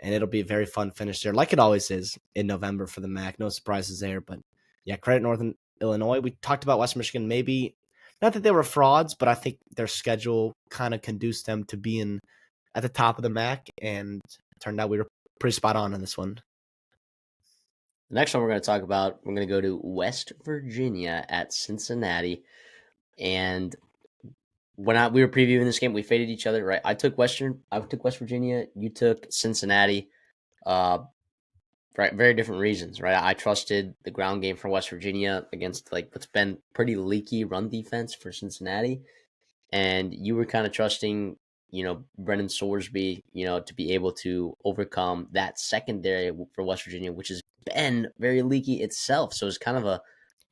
And it'll be a very fun finish there, like it always is in November for the MAC. No surprises there. But yeah, credit Northern Illinois. We talked about Western Michigan. Maybe not that they were frauds, but I think their schedule kind of conduced them to being at the top of the MAC. And it turned out we were pretty spot on this one. The next one we're going to talk about, we're going to go to West Virginia at Cincinnati. And when we were previewing this game, we faded each other, right? I took West Virginia. You took Cincinnati. Right, very different reasons, right? I trusted the ground game for West Virginia against like what's been pretty leaky run defense for Cincinnati, and you were kind of trusting, Brennan Sorsby, to be able to overcome that secondary for West Virginia, which has been very leaky itself. So it's kind of a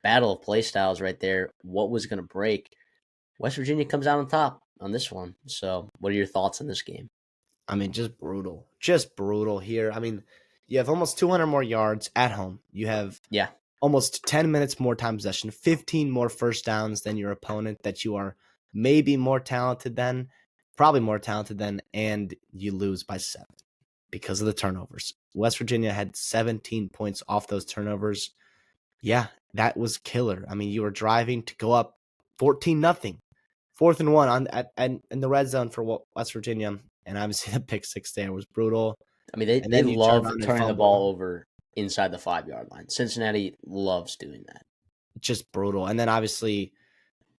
battle of play styles right there. What was going to break? West Virginia comes out on top on this one. So, what are your thoughts on this game? I mean, just brutal here. I mean, you have almost 200 more yards at home. You have Yeah, almost 10 minutes more time possession, 15 more first downs than your opponent that you are maybe more talented than, probably more talented than, and you lose by 7 because of the turnovers. West Virginia had 17 points off those turnovers. Yeah, that was killer. I mean, you were driving to go up 14-0, 4th-1 in the red zone for West Virginia, and obviously the pick six there was brutal. I mean, they And then you turn love around and turning the fumble. ball over inside the 5 yard line. Cincinnati loves doing that. Just brutal. And then obviously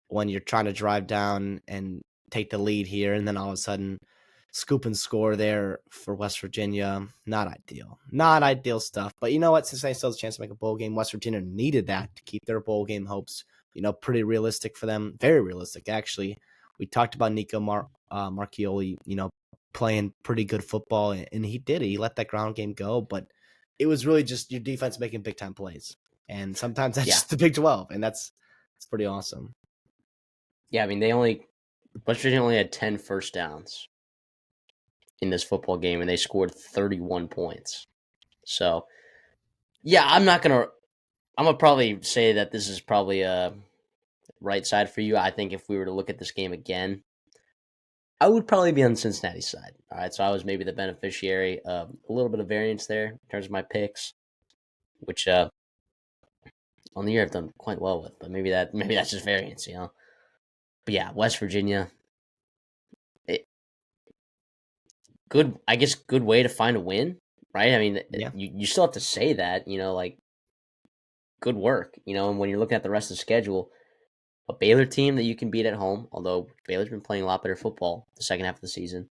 when you're trying to drive down and take the lead here, and then all of a sudden scoop and score there for West Virginia, not ideal. Not ideal stuff. But you know what? Cincinnati still has a chance to make a bowl game. West Virginia needed that to keep their bowl game hopes, pretty realistic for them. Very realistic, actually. We talked about Nico Marchioli, playing pretty good football, and he did it. He let that ground game go, but it was really just your defense making big time plays. And sometimes that's just the Big 12, and that's pretty awesome. Yeah, I mean, West Virginia only had 10 first downs in this football game, and they scored 31 points. So, yeah, I'm going to probably say that this is probably a right side for you. I think if we were to look at this game again, I would probably be on Cincinnati's side. All right, so I was maybe the beneficiary of a little bit of variance there in terms of my picks, which on the year I've done quite well with, but maybe that's just variance, But yeah, West Virginia, good. I guess good way to find a win, right? I mean, Yeah. you still have to say that, like good work, And when you're looking at the rest of the schedule, a Baylor team that you can beat at home, although Baylor's been playing a lot better football the second half of the season.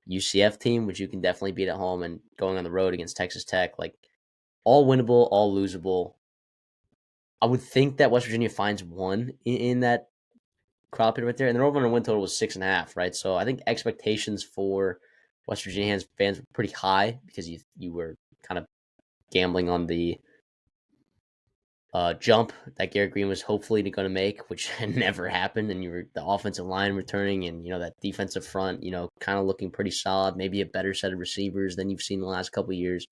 UCF team, which you can definitely beat at home, and going on the road against Texas Tech, like all winnable, all losable. I would think that West Virginia finds one in that crowd pit right there, and their over win total was 6.5, right? So I think expectations for West Virginia fans were pretty high because you were kind of gambling on the jump that Garrett Green was hopefully going to make, which never happened, and you were the offensive line returning, and that defensive front, kind of looking pretty solid. Maybe a better set of receivers than you've seen the last couple of years.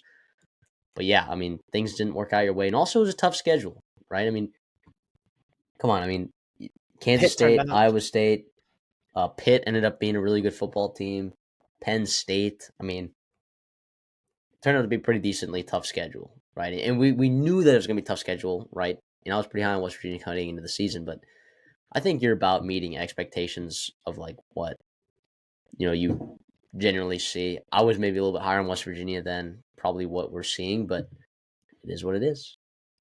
But yeah, I mean, things didn't work out your way, and also it was a tough schedule, right? I mean, come on, I mean, Kansas State, Iowa State, Pitt ended up being a really good football team. Penn State, I mean, turned out to be a pretty decently tough schedule, right? And we knew that it was going to be a tough schedule, right? And I was pretty high on West Virginia coming into the season, but I think you're about meeting expectations of like what you generally see. I was maybe a little bit higher on West Virginia than probably what we're seeing, but it is what it is.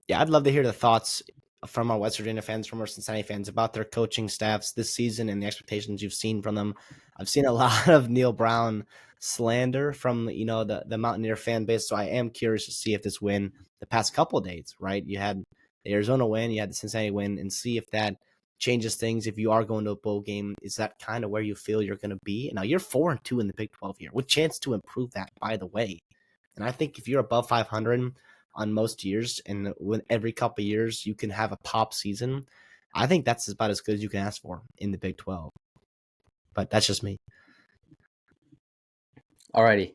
Yeah, I'd love to hear the thoughts from our West Virginia fans, from our Cincinnati fans about their coaching staffs this season and the expectations you've seen from them. I've seen a lot of Neil Brown slander from the Mountaineer fan base, so I am curious to see if this win the past couple of days, right? You had the Arizona win, you had the Cincinnati win, and see if that changes things. If you are going to a bowl game, is that kind of where you feel you're going to be? Now you're 4-2 in the Big 12 here, with chance to improve that, by the way. And I think if you're above 500 on most years, and when every couple of years you can have a pop season, I think that's about as good as you can ask for in the Big 12. But that's just me. Alrighty,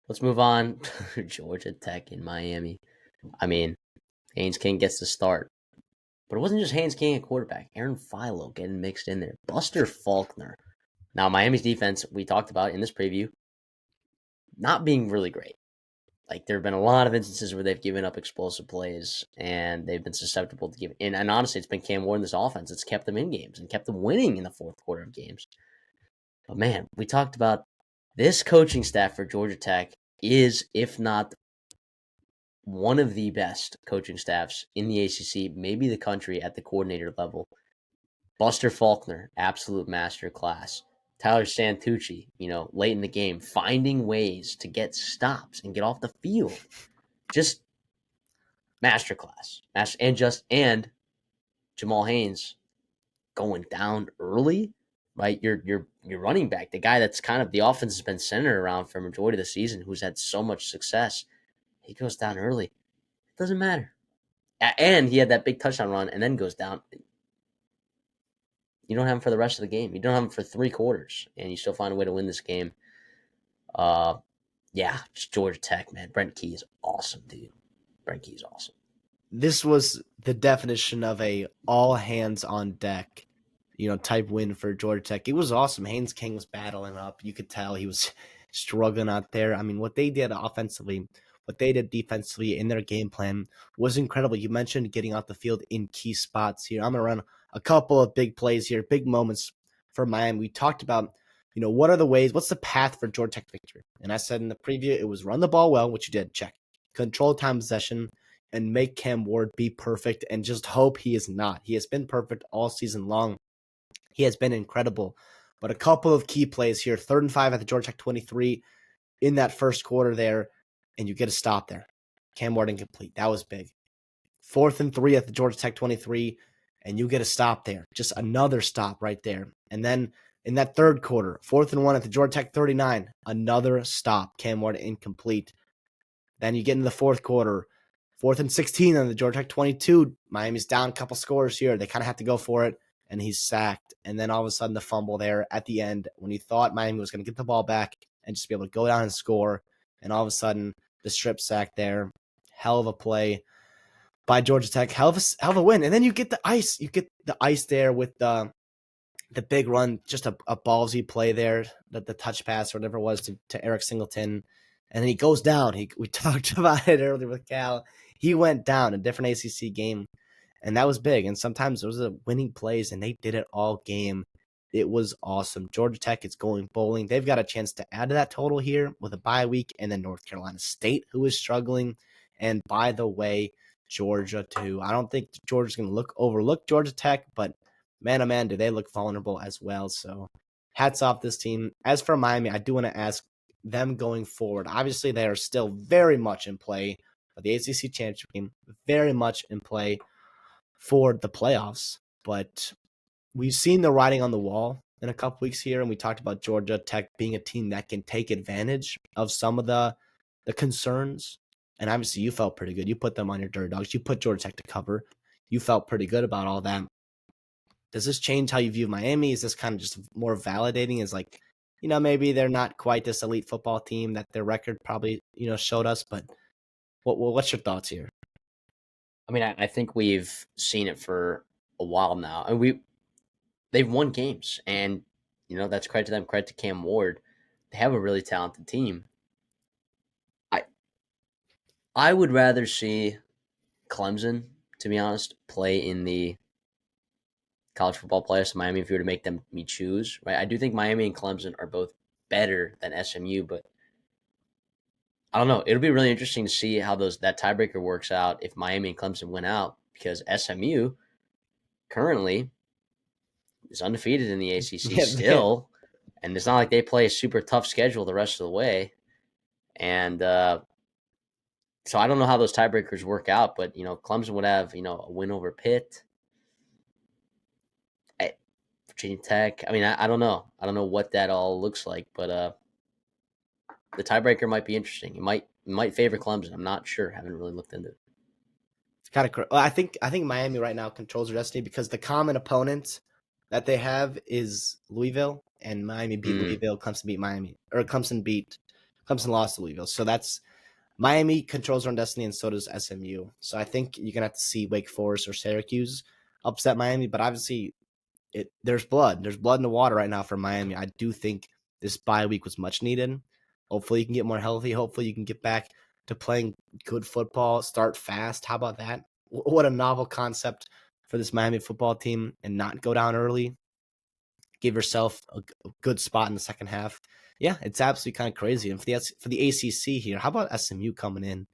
let's move on to Georgia Tech in Miami. I mean, Haynes King gets the start. But it wasn't just Haynes King at quarterback. Aaron Philo getting mixed in there. Buster Faulkner. Now, Miami's defense, we talked about in this preview, not being really great. Like, there have been a lot of instances where they've given up explosive plays and they've been susceptible to give. And honestly, it's been Cam Ward in this offense. It's kept them in games and kept them winning in the fourth quarter of games. But man, we talked about this coaching staff for Georgia Tech is, if not one of the best coaching staffs in the ACC, maybe the country at the coordinator level. Buster Faulkner, absolute master class. Tyler Santucci, late in the game, finding ways to get stops and get off the field. Just masterclass. And Jamal Haynes going down early, right? Your running back, the guy that's kind of the offense has been centered around for a majority of the season, who's had so much success. He goes down early. It doesn't matter. And he had that big touchdown run and then goes down. You don't have him for the rest of the game. You don't have him for 3 quarters, and you still find a way to win this game. Yeah, just Georgia Tech, man. Brent Key is awesome, dude. Brent Key is awesome. This was the definition of a all hands on deck, type win for Georgia Tech. It was awesome. Haynes King was battling up. You could tell he was struggling out there. I mean, what they did offensively, what they did defensively in their game plan was incredible. You mentioned getting out the field in key spots here. I'm going to run a couple of big plays here, big moments for Miami. We talked about, what are the ways, what's the path for Georgia Tech victory? And I said in the preview, it was run the ball well, which you did, check. Control time possession, and make Cam Ward be perfect, and just hope he is not. He has been perfect all season long. He has been incredible. But a couple of key plays here, 3rd and 5 at the Georgia Tech 23 in that first quarter there, and you get a stop there. Cam Ward incomplete. That was big. 4th and 3 at the Georgia Tech 23, and you get a stop there. Just another stop right there. And then in that third quarter, 4th and 1 at the Georgia Tech 39, another stop. Cam Ward incomplete. Then you get into the fourth quarter, 4th and 16 on the Georgia Tech 22. Miami's down a couple scores here. They kind of have to go for it, and he's sacked. And then all of a sudden the fumble there at the end when you thought Miami was going to get the ball back and just be able to go down and score. And all of a sudden the strip sack there. Hell of a play by Georgia Tech. Hell of a win. And then you get the ice. You get the ice there with the big run, just a ballsy play there, the touch pass or whatever it was to Eric Singleton. And then he goes down. We talked about it earlier with Cal. He went down, a different ACC game, and that was big. And sometimes those are winning plays, and they did it all game. It was awesome. Georgia Tech is going bowling. They've got a chance to add to that total here with a bye week, and then North Carolina State, who is struggling. And by the way, Georgia too. I don't think Georgia's going to overlook Georgia Tech, but man, oh man, do they look vulnerable as well. So hats off this team. As for Miami, I do want to ask them going forward. Obviously, they are still very much in play for the ACC championship game, very much in play for the playoffs. But we've seen the writing on the wall in a couple weeks here, and we talked about Georgia Tech being a team that can take advantage of some of the concerns. And obviously, you felt pretty good. You put them on your Dirty Dogs. You put Georgia Tech to cover. You felt pretty good about all that. Does this change how you view Miami? Is this kind of just more validating? Is like, maybe they're not quite this elite football team that their record probably, showed us. But what's your thoughts here? I mean, I think we've seen it for a while now, and they've won games, and that's credit to them, credit to Cam Ward. They have a really talented team. I would rather see Clemson, to be honest, play in the college football playoffs. Miami, if you were to make me choose, right? I do think Miami and Clemson are both better than SMU, but I don't know. It'll be really interesting to see how that tiebreaker works out if Miami and Clemson win out, because SMU currently is undefeated in the ACC Yeah, still, and it's not like they play a super tough schedule the rest of the way. And so I don't know how those tiebreakers work out, but Clemson would have a win over Pitt, Virginia Tech. I mean, I don't know. I don't know what that all looks like, but the tiebreaker might be interesting. It might favor Clemson. I'm not sure. I haven't really looked into it. it's kind of. Well, I think Miami right now controls their destiny because the common opponent that they have is Louisville, and Miami beat Mm, Louisville. Clemson lost to Louisville. So that's Miami controls their own destiny, and so does SMU. So I think you're gonna have to see Wake Forest or Syracuse upset Miami, but obviously there's blood. There's blood in the water right now for Miami. I do think this bye week was much needed. Hopefully you can get more healthy. Hopefully you can get back to playing good football. Start fast. How about that? What a novel concept for this Miami football team and not go down early. Give yourself a good spot in the second half. Yeah, it's absolutely kind of crazy. And for the ACC here, how about SMU coming in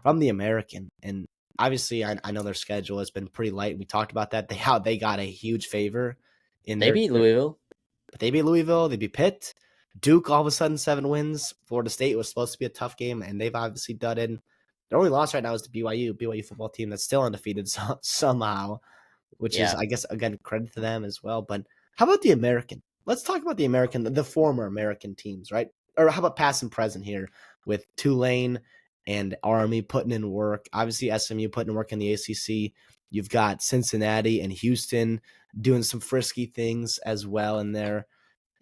from the American? And obviously, I know their schedule has been pretty light. We talked about that. They got a huge favor in they beat Louisville. but they beat Louisville, they beat Pitt, Duke. All of a sudden, 7 wins. Florida State was supposed to be a tough game, and they've obviously done it. Their only loss right now is the BYU football team that's still undefeated somehow, which is, Yeah, I guess, again, credit to them as well. But how about the American? Let's talk about the American, the former American teams, right? Or how about past and present here with Tulane and Army putting in work? Obviously, SMU putting in work in the ACC. You've got Cincinnati and Houston doing some frisky things as well in there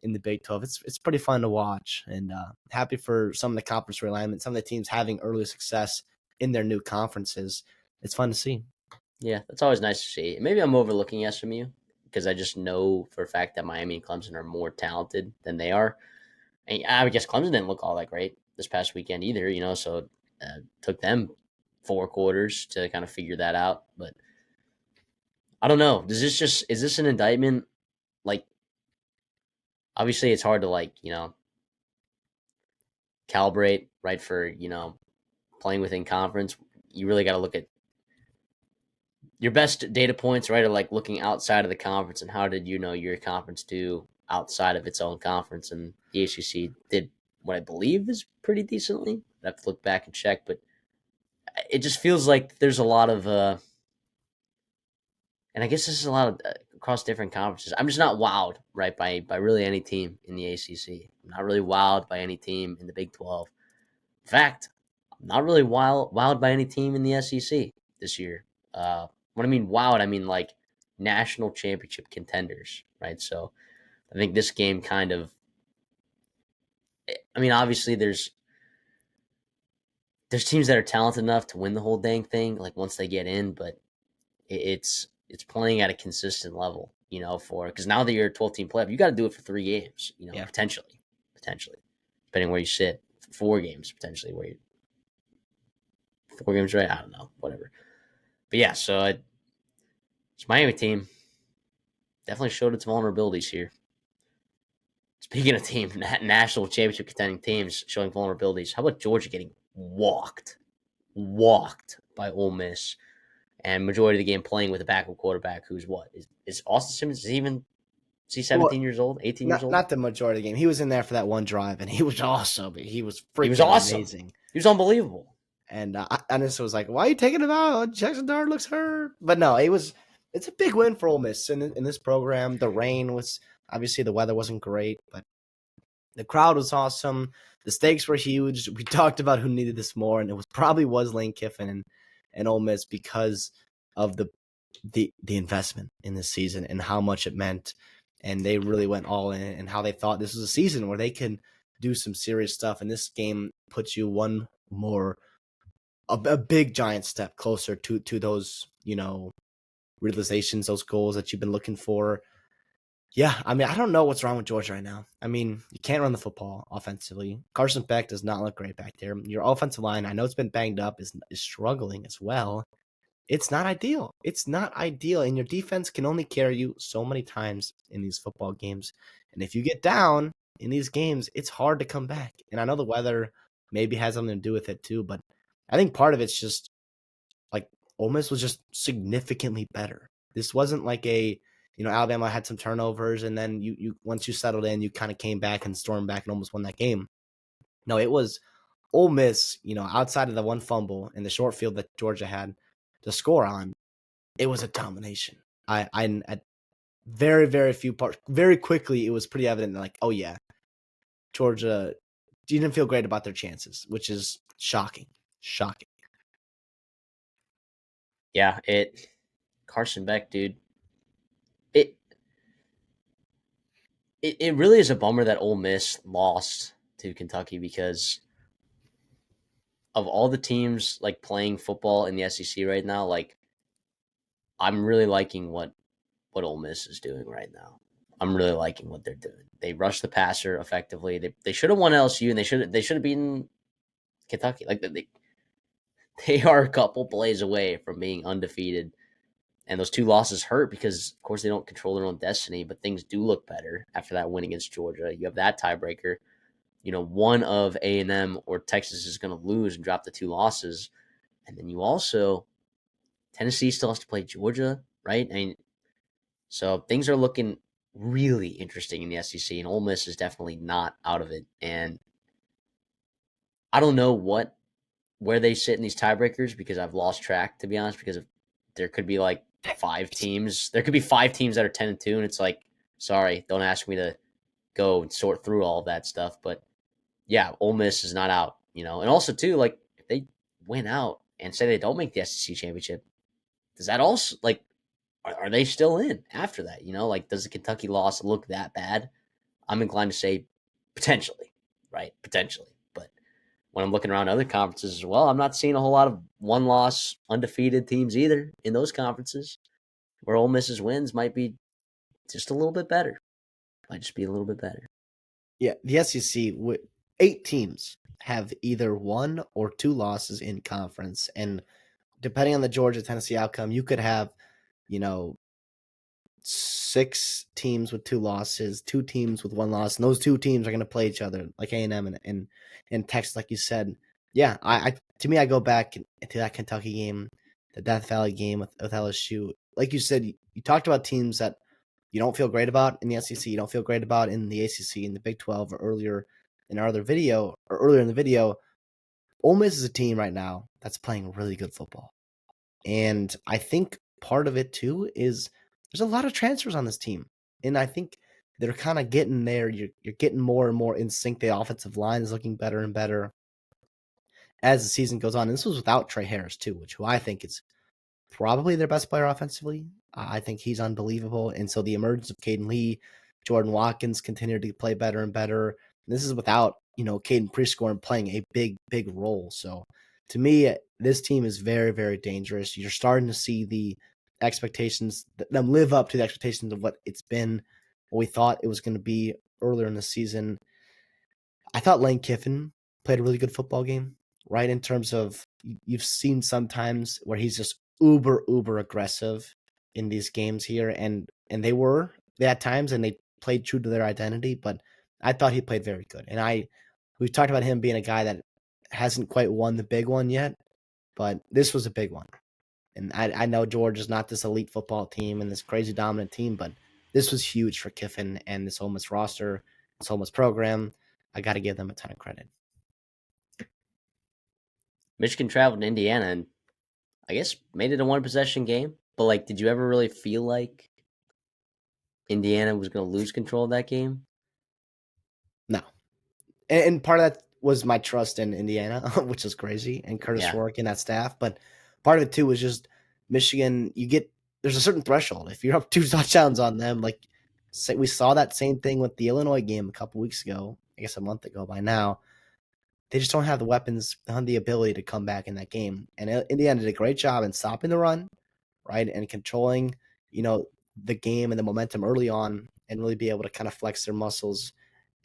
in the Big 12. It's pretty fun to watch, and happy for some of the conference realignment, some of the teams having early success in their new conferences. It's fun to see. yeah, that's always nice to see. Maybe I'm overlooking SMU because I just know for a fact that Miami and Clemson are more talented than they are. And I guess Clemson didn't look all that great this past weekend either, so it took them 4 quarters to kind of figure that out. But I don't know. Is this an indictment? Like, obviously, it's hard to calibrate right for playing within conference. You really got to look at your best data points, right? Are like looking outside of the conference and how did your conference do outside of its own conference? And the ACC did what I believe is pretty decently. I have to look back and check, but it just feels like there's a lot of, and I guess this is a lot of across different conferences. I'm just not wowed, right, by really any team in the ACC. I'm not really wowed by any team in the Big 12. In fact, I'm not really wowed by any team in the SEC this year. When I mean wowed, I mean like national championship contenders, right? So I think this game kind of, I mean, obviously there's teams that are talented enough to win the whole dang thing, like once they get in, but it's playing at a consistent level, for because now that you're a 12-team playoff, you got to do it for 3 games, Yeah. potentially, depending where you sit, 4 games potentially where you 4 games, right? I don't know, whatever. But yeah, so it's Miami team definitely showed its vulnerabilities here. Speaking of team, national championship contending teams showing vulnerabilities, how about Georgia getting walked by Ole Miss, and majority of the game playing with a backup quarterback who's what is Austin Simmons? Is he Well, 17 years old, 18 years not old? not the majority of the game. He was in there for that one drive, and he was awesome. He was He was freaking awesome. amazing. He was unbelievable. And I just was like, "Why are you taking him out? Jackson Dart looks hurt." But no, it's a big win for Ole Miss in this program. The rain was obviously the weather wasn't great, but the crowd was awesome. The stakes were huge. We talked about who needed this more, and it was Lane Kiffin and Ole Miss because of the investment in this season and how much it meant. And they really went all in and how they thought this was a season where they can do some serious stuff. And this game puts you one more a big giant step closer to those, realizations, those goals that you've been looking for. Yeah, I mean, I don't know what's wrong with Georgia right now. I mean, you can't run the football offensively. Carson Beck does not look great back there. Your offensive line, I know it's been banged up, is struggling as well. It's not ideal. It's not ideal, and your defense can only carry you so many times in these football games. And if you get down in these games, it's hard to come back. And I know the weather maybe has something to do with it too, but I think part of it's just like Ole Miss was just significantly better. This wasn't like Alabama had some turnovers and then you once you settled in, you kind of came back and stormed back and almost won that game. No, it was Ole Miss, outside of the one fumble in the short field that Georgia had to score on. It was a domination. I at very, very few parts, very quickly, it was pretty evident that, like, oh yeah, Georgia didn't feel great about their chances, which is shocking. Shocking. Yeah, Carson Beck, dude. It it really is a bummer that Ole Miss lost to Kentucky because of all the teams like playing football in the SEC right now, like I'm really liking what Ole Miss is doing right now. I'm really liking what they're doing. They rush the passer effectively. They should have won LSU and they should have beaten Kentucky. Like they are a couple plays away from being undefeated. And those two losses hurt because, of course, they don't control their own destiny, but things do look better after that win against Georgia. You have that tiebreaker. One of A&M or Texas is going to lose and drop the two losses. And then you also, Tennessee still has to play Georgia, right? I mean, so things are looking really interesting in the SEC, and Ole Miss is definitely not out of it. And I don't know where they sit in these tiebreakers because I've lost track, to be honest, because there could be like five teams. There could be five teams that are 10-2, and it's like, sorry, don't ask me to go and sort through all of that stuff. But yeah, Ole Miss is not out, and also too, like if they win out and say they don't make the SEC championship, does that also like are they still in after that? Like does the Kentucky loss look that bad? I'm inclined to say potentially, right? Potentially, but when I'm looking around other conferences as well, I'm not seeing a whole lot of one-loss undefeated teams either in those conferences. Where Ole Miss's wins might be just a little bit better, might just be a little bit better. Yeah, the SEC, 8 teams have either one or two losses in conference. And depending on the Georgia-Tennessee outcome, you could have, you know, 6 teams with two losses, 2 teams with one loss, and those 2 teams are going to play each other, like A&M and Texas, like you said. Yeah, to me, I go back to that Kentucky game, the Death Valley game with LSU. Like you said, you talked about teams that you don't feel great about in the SEC, you don't feel great about in the ACC, in the Big 12, or earlier in our other video, or earlier in the video. Ole Miss is a team right now that's playing really good football. And I think part of it too is there's a lot of transfers on this team. And I think they're kind of getting there. You're getting more and more in sync. The offensive line is looking better and better as the season goes on. And this was without Trey Harris too, who I think is probably their best player offensively. I think he's unbelievable. And so the emergence of Caden Lee, Jordan Watkins continue to play better and better. And this is without, Caden Prescorn playing a big, big role. So to me, this team is very, very dangerous. You're starting to see the expectations, them live up to the expectations of what it's been, what we thought it was going to be earlier in the season. I thought Lane Kiffin played a really good football game, right? In terms of you've seen sometimes where he's just uber aggressive in these games here, and they had times and they played true to their identity, but I thought he played very good. And we've talked about him being a guy that hasn't quite won the big one yet, but this was a big one. And I know Georgia's not this elite football team and this crazy dominant team, but this was huge for Kiffin and this Ole Miss roster, this Ole Miss program. I got to give them a ton of credit. Michigan traveled to Indiana and I guess made it a one possession game. But like, did you ever really feel like Indiana was going to lose control of that game? No. And part of that was my trust in Indiana, which is crazy, and Curtis Yeah, Rourke and that staff. But part of it too was just Michigan. There's a certain threshold. If you're up 2 touchdowns on them, like we saw that same thing with the Illinois game a couple weeks ago, I guess a month ago by now. They just don't have the weapons and the ability to come back in that game. And Indiana did a great job in stopping the run, right, and controlling, the game and the momentum early on, and really be able to kind of flex their muscles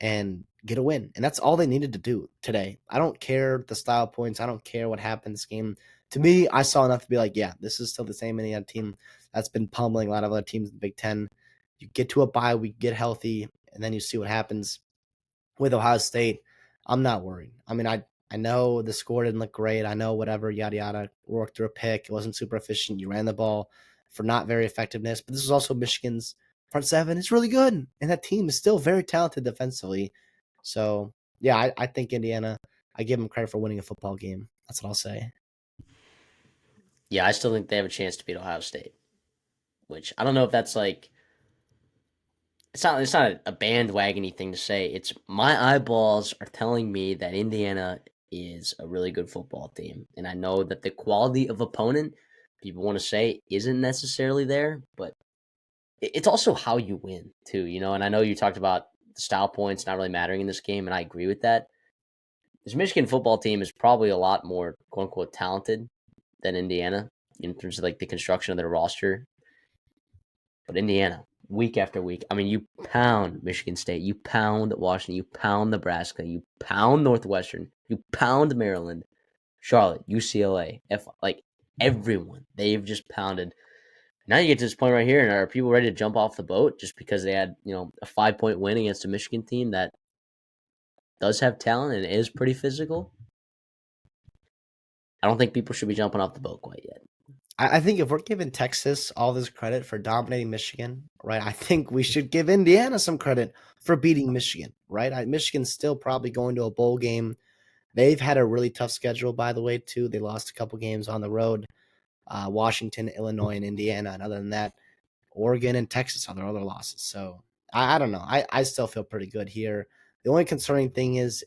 and get a win. And that's all they needed to do today. I don't care the style points. I don't care what happened in this game. To me, I saw enough to be like, yeah, this is still the same Indiana team that's been pummeling a lot of other teams in the Big Ten. You get to a bye, we get healthy, and then you see what happens with Ohio State. I'm not worried. I mean, I know the score didn't look great. I know whatever, yada, yada. Rourke threw a pick. It wasn't super efficient. You ran the ball. for not very effectiveness. But this is also Michigan's front seven is really good, and that team is still very talented defensively. So yeah, I think Indiana. I give them credit for winning a football game. That's what I'll say. Yeah, I still think they have a chance to beat Ohio State, which I don't know if that's like it's not a bandwagony thing to say. It's my eyeballs are telling me that Indiana is a really good football team, and I know that the quality of opponent people want to say isn't necessarily there, but it's also how you win too, you know. And I know you talked about the style points not really mattering in this game, and I agree with that. This Michigan football team is probably a lot more quote unquote talented than Indiana in terms of like the construction of their roster. But Indiana, week after week, I mean, you pound Michigan State, you pound Washington, you pound Nebraska, you pound Northwestern, you pound Maryland, Charlotte, UCLA, like everyone. They've just pounded. Now you get to this point right here, and are people ready to jump off the boat just because they had, a 5-point win against a Michigan team that does have talent and is pretty physical? I don't think people should be jumping off the boat quite yet. I think if we're giving Texas all this credit for dominating Michigan, right, I think we should give Indiana some credit for beating Michigan, right? Michigan's still probably going to a bowl game. They've had a really tough schedule, by the way, too. They lost a couple games on the road, Washington, Illinois, and Indiana. And other than that, Oregon and Texas are their other losses. So I don't know. I still feel pretty good here. The only concerning thing is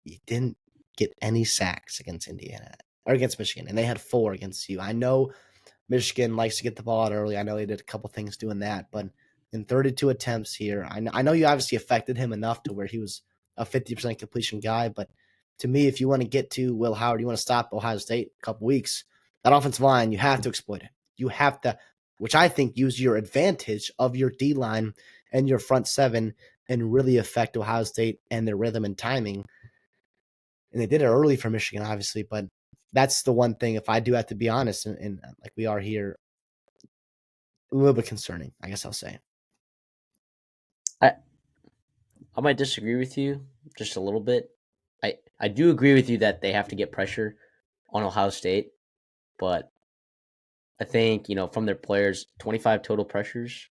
you didn't get any sacks against Indiana or against Michigan, and they had 4 against you. I know Michigan likes to get the ball out early. I know they did a couple things doing that, but in 32 attempts here, I know you obviously affected him enough to where he was a 50% completion guy, but to me, if you want to get to Will Howard, you want to stop Ohio State a couple weeks, that offensive line, you have to exploit it. You have to, which I think, use your advantage of your D line and your front seven and really affect Ohio State and their rhythm and timing. And they did it early for Michigan, obviously, but that's the one thing, if I do have to be honest, and like we are here, a little bit concerning, I guess I'll say. I I might disagree with you just a little bit. I do agree with you that they have to get pressure on Ohio State, but I think, from their players, 25 total pressures,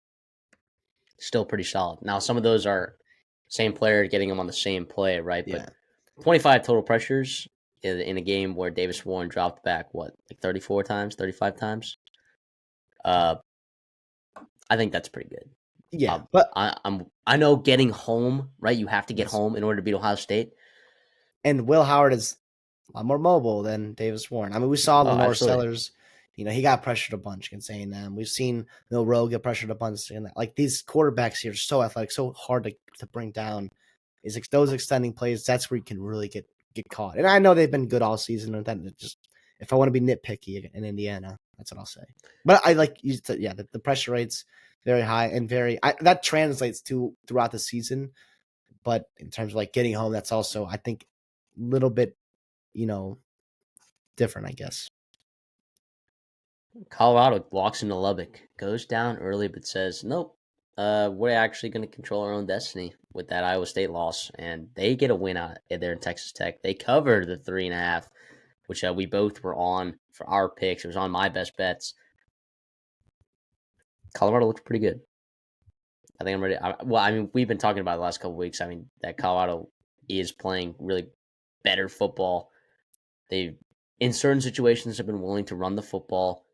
still pretty solid. Now, some of those are same player getting them on the same play, right? But Yeah. 25 total pressures in a game where Davis Warren dropped back, what, like 34 times, 35 times? Uh, I think that's pretty good. Yeah. But I know getting home, right? You have to get yes. home in order to beat Ohio State. And Will Howard is a lot more mobile than Davis Warren. I mean, we saw Oh, Lenore absolutely. Sellers. He got pressured a bunch against A&M. We've seen Rowe get pressured a bunch. And like these quarterbacks here are so athletic, so hard to bring down. Is those extending plays? That's where you can really get caught. And I know they've been good all season. And then just if I want to be nitpicky in Indiana, that's what I'll say. But I like you said, yeah, the pressure rates very high and that translates to throughout the season. But in terms of like getting home, that's also I think a little bit you know different, I guess. Colorado walks into Lubbock, goes down early, but says, nope, we're actually going to control our own destiny with that Iowa State loss. And they get a win out there in Texas Tech. They covered the 3.5, which we both were on for our picks. It was on my best bets. Colorado looks pretty good. I think I'm ready. We've been talking about it the last couple of weeks. I mean, that Colorado is playing really better football. They, in certain situations, have been willing to run the football.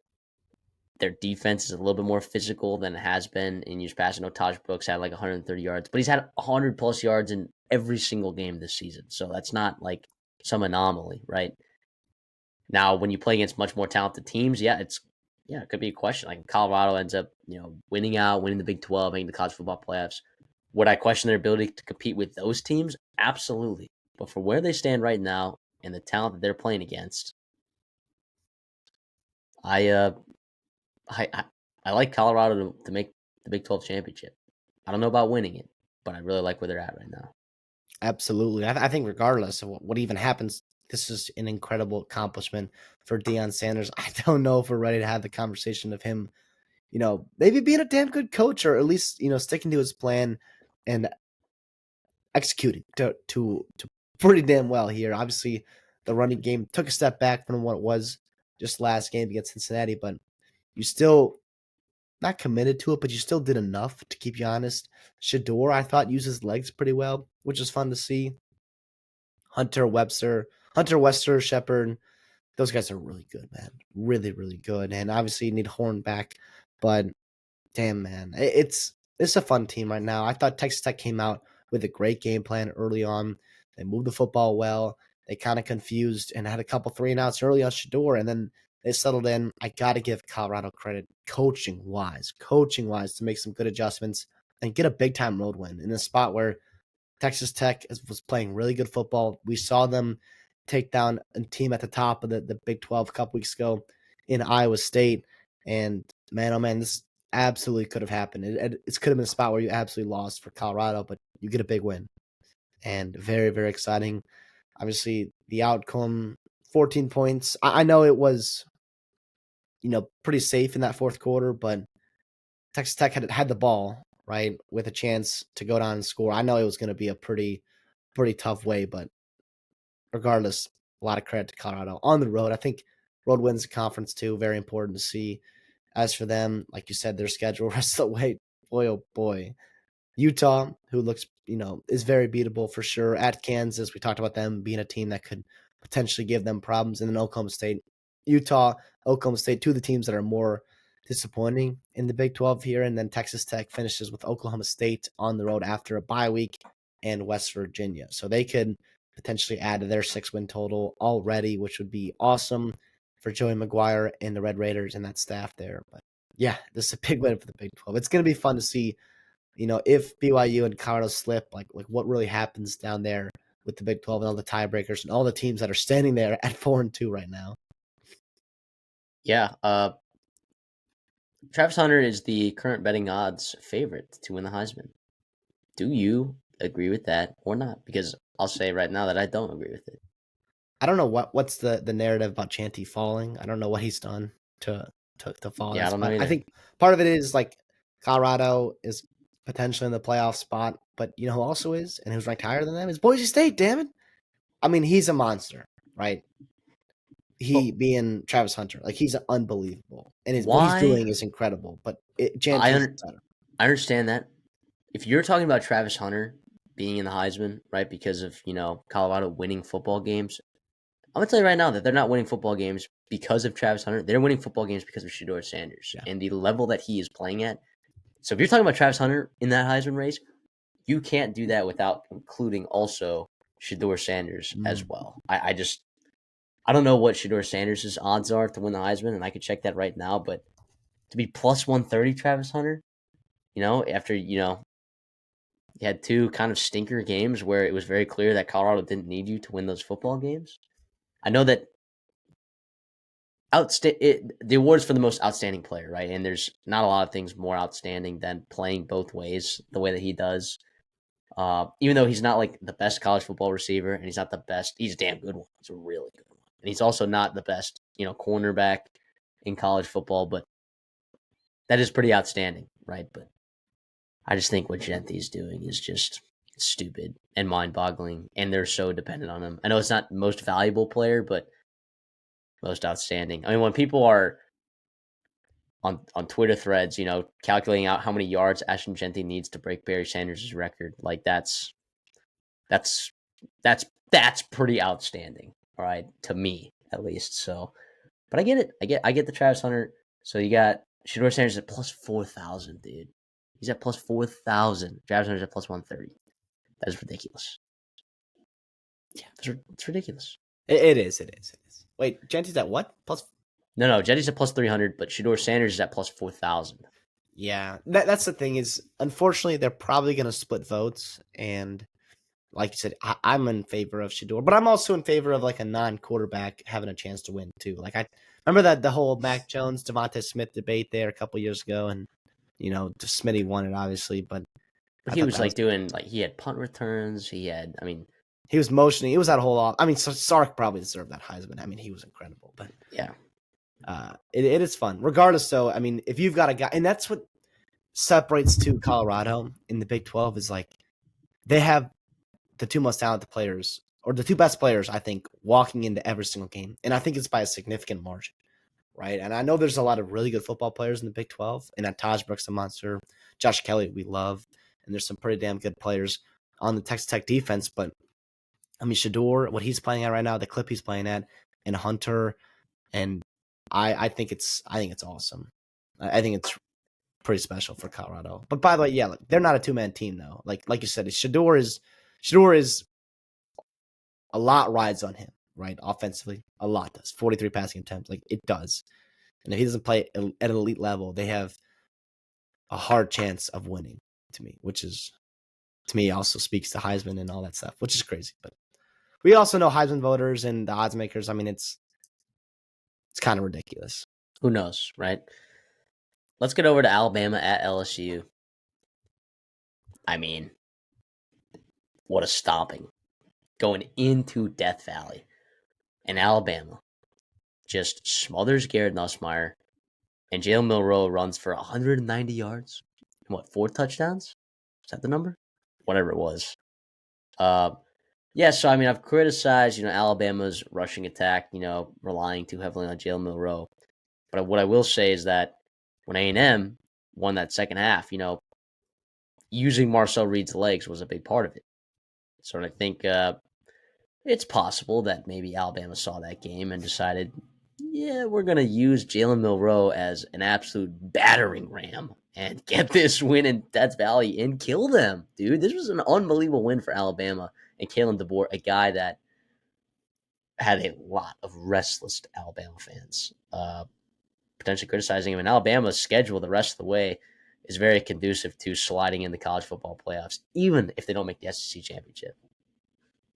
Their defense is a little bit more physical than it has been in years past. I know Taj Brooks had like 130 yards, but he's had 100 plus yards in every single game this season. So that's not like some anomaly, right? Now, when you play against much more talented teams, it could be a question. Like Colorado ends up, winning the Big 12, making the college football playoffs. Would I question their ability to compete with those teams? Absolutely. But for where they stand right now and the talent that they're playing against, I I I like Colorado to make the Big 12 championship. I don't know about winning it, but I really like where they're at right now. Absolutely. I think regardless of what even happens, this is an incredible accomplishment for Deion Sanders. I don't know if we're ready to have the conversation of him, maybe being a damn good coach or at least, sticking to his plan and executing to pretty damn well here. Obviously, the running game took a step back from what it was just last game against Cincinnati, but you still not committed to it, but you still did enough to keep you honest. Shador, I thought, used his legs pretty well, which is fun to see. Hunter Wester, Shepard, those guys are really good, man. Really, really good. And obviously you need Horn back, but damn, man, it's a fun team right now. I thought Texas Tech came out with a great game plan early on. They moved the football well. They kind of confused and had a couple 3-and-outs early on Shador, and then they settled in. I got to give Colorado credit, coaching wise, to make some good adjustments and get a big time road win in a spot where Texas Tech was playing really good football. We saw them take down a team at the top of the Big 12 a couple weeks ago in Iowa State. And man, oh man, this absolutely could have happened. It could have been a spot where you absolutely lost for Colorado, but you get a big win. And very, very exciting. Obviously, the outcome, 14 points. I know it was, pretty safe in that fourth quarter, but Texas Tech had the ball, right, with a chance to go down and score. I know it was going to be a pretty tough way, but regardless, a lot of credit to Colorado on the road. I think road wins the conference too. Very important to see. As for them, like you said, their schedule rest of the way, boy oh boy. Utah, who looks, is very beatable for sure. At Kansas, we talked about them being a team that could potentially give them problems. And then Oklahoma State, Utah, Oklahoma State, two of the teams that are more disappointing in the Big 12 here. And then Texas Tech finishes with Oklahoma State on the road after a bye week and West Virginia. So they could potentially add to their 6-win total already, which would be awesome for Joey McGuire and the Red Raiders and that staff there. But yeah, this is a big win for the Big 12. It's going to be fun to see, if BYU and Colorado slip, like what really happens down there with the Big 12 and all the tiebreakers and all the teams that are standing there at 4-2 right now. Yeah, Travis Hunter is the current betting odds favorite to win the Heisman. Do you agree with that or not? Because I'll say right now that I don't agree with it. I don't know what's the narrative about Chanty falling. I don't know what he's done to fall in Yeah, that I don't know spot. I either. think part of it is like Colorado is potentially in the playoff spot, but you know who also is and who's ranked higher than them is Boise State. Damn it! I mean, he's a monster, right? He Well, being Travis Hunter, like he's unbelievable, and what he's why? doing is incredible. But I Chanty's un- better. I understand that. If you're talking about Travis Hunter being in the Heisman, right, because of, Colorado winning football games, I'm going to tell you right now that they're not winning football games because of Travis Hunter. They're winning football games because of Shedeur Sanders Yeah. and the level that he is playing at. So if you're talking about Travis Hunter in that Heisman race, you can't do that without including also Shedeur Sanders as well. I don't know what Shedeur Sanders' odds are to win the Heisman, and I could check that right now, but to be plus 130 Travis Hunter, after, you had two kind of stinker games where it was very clear that Colorado didn't need you to win those football games. I know that the award is for the most outstanding player, right? And there's not a lot of things more outstanding than playing both ways the way that he does. Even though he's not like the best college football receiver, and he's not the best, he's a damn good one. He's a really good one, and he's also not the best, cornerback in college football. But that is pretty outstanding, right? But I just think what Genthy's doing is just stupid and mind-boggling, and they're so dependent on him. I know it's not the most valuable player, but most outstanding. I mean, when people are on Twitter threads, calculating out how many yards Ashton Genty needs to break Barry Sanders' record, like that's that's pretty outstanding. All right, to me at least. So, but I get it. I get the Travis Hunter. So you got Shedeur Sanders at plus 4,000, dude. He's at plus 4,000. Travis Hunter's at plus 130. That is ridiculous. Yeah, it's ridiculous. It is. Wait, Chanty's at what? Plus. No, Jetty's at plus 300, but Shedeur Sanders is at plus 4,000. Yeah, that's the thing is, unfortunately, they're probably going to split votes. And like you said, I'm in favor of Shedeur, but I'm also in favor of like a non-quarterback having a chance to win too. Like I remember that the whole Mac Jones, Devontae Smith debate there a couple years ago, and Smitty won it obviously, but But I he thought was that like was doing like he had punt returns. he was motioning. It was that whole. I mean, Sark probably deserved that Heisman. I mean, he was incredible, but yeah. It is fun. Regardless, though, I mean, if you've got a guy, and that's what separates to Colorado in the Big 12 is like they have the two most talented players or the two best players, I think, walking into every single game. And I think it's by a significant margin. right? And I know there's a lot of really good football players in the Big 12, and Taj Brooks a monster, Josh Kelly we love, and there's some pretty damn good players on the Texas Tech defense. But I mean, Shador, what he's playing at right now, the clip he's playing at, and Hunter, and I think it's awesome. I think it's pretty special for Colorado. But by the way, yeah, they're not a 2-man team though. Like you said, Shador is a lot rides on him, right? Offensively, a lot does. 43 passing attempts, like it does. And if he doesn't play at an elite level, they have a hard chance of winning. To me, which is to me also speaks to Heisman and all that stuff, which is crazy. But we also know Heisman voters and the odds makers. I mean, it's kind of ridiculous. Who knows, right? Let's get over to Alabama at LSU. I mean, what a stomping. Going into Death Valley. And Alabama just smothers Garrett Nussmeier. And Jalen Milroe runs for 190 yards. And what, 4 touchdowns? Is that the number? Whatever it was. Yeah, so I mean, I've criticized, Alabama's rushing attack, relying too heavily on Jalen Milroe. But what I will say is that when A&M won that second half, using Marcel Reed's legs was a big part of it. So I think it's possible that maybe Alabama saw that game and decided, yeah, we're going to use Jalen Milroe as an absolute battering ram and get this win in Death Valley and kill them, dude. This was an unbelievable win for Alabama and Kalen DeBoer, a guy that had a lot of restless Alabama fans potentially criticizing him. And Alabama's schedule the rest of the way is very conducive to sliding in the college football playoffs, even if they don't make the SEC championship.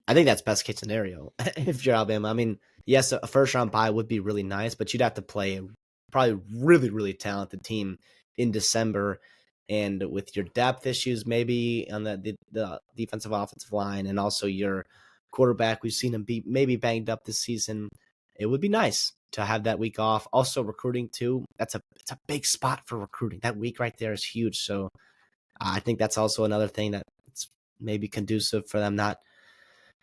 I think that's best case scenario if you're Alabama. I mean, yes, a first round bye would be really nice, but you'd have to play a probably really, really talented team in December. And with your depth issues, maybe on the defensive offensive line, and also your quarterback, we've seen him be maybe banged up this season. It would be nice to have that week off. Also, recruiting too. It's a big spot for recruiting. That week right there is huge. So I think that's also another thing that's maybe conducive for them not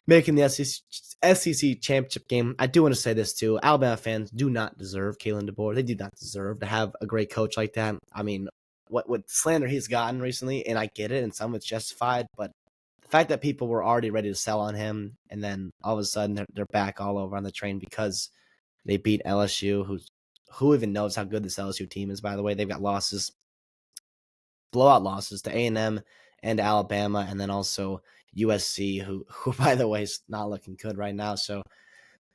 making the SEC championship game. I do want to say this too. Alabama fans do not deserve Kalen DeBoer. They do not deserve to have a great coach like that. I mean, what slander he's gotten recently, and I get it, and some of it's justified, but the fact that people were already ready to sell on him, and then all of a sudden they're back all over on the train because they beat LSU, who even knows how good this LSU team is, by the way. They've got blowout losses to A&M and Alabama, and then also USC, who by the way is not looking good right now. So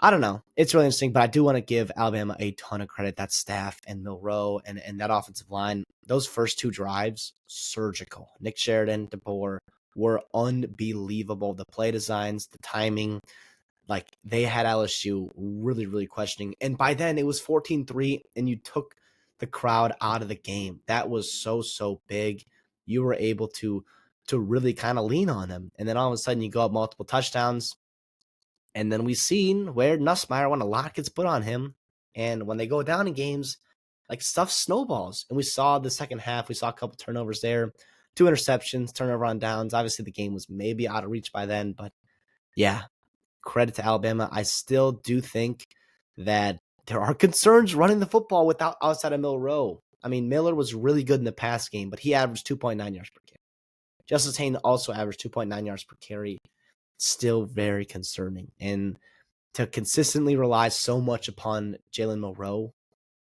I don't know. It's really interesting, but I do want to give Alabama a ton of credit. That staff and Milroe and that offensive line, those first 2 drives, surgical. Nick Sheridan, DeBoer were unbelievable. The play designs, the timing, like they had LSU really, really questioning. And by then it was 14-3, and you took the crowd out of the game. That was so big. You were able to really kind of lean on them. And then all of a sudden you go up multiple touchdowns. And then we've seen where Nussmeier, when a lot gets put on him, and when they go down in games, like stuff snowballs. And we saw the second half, we saw a couple turnovers there, 2 interceptions, turnover on downs. Obviously the game was maybe out of reach by then, but yeah, credit to Alabama. I still do think that there are concerns running the football without outside of Milroe. I mean, Miller was really good in the pass game, but he averaged 2.9 yards per carry. Justice Hayne also averaged 2.9 yards per carry. Still very concerning. And to consistently rely so much upon Jalen Milroe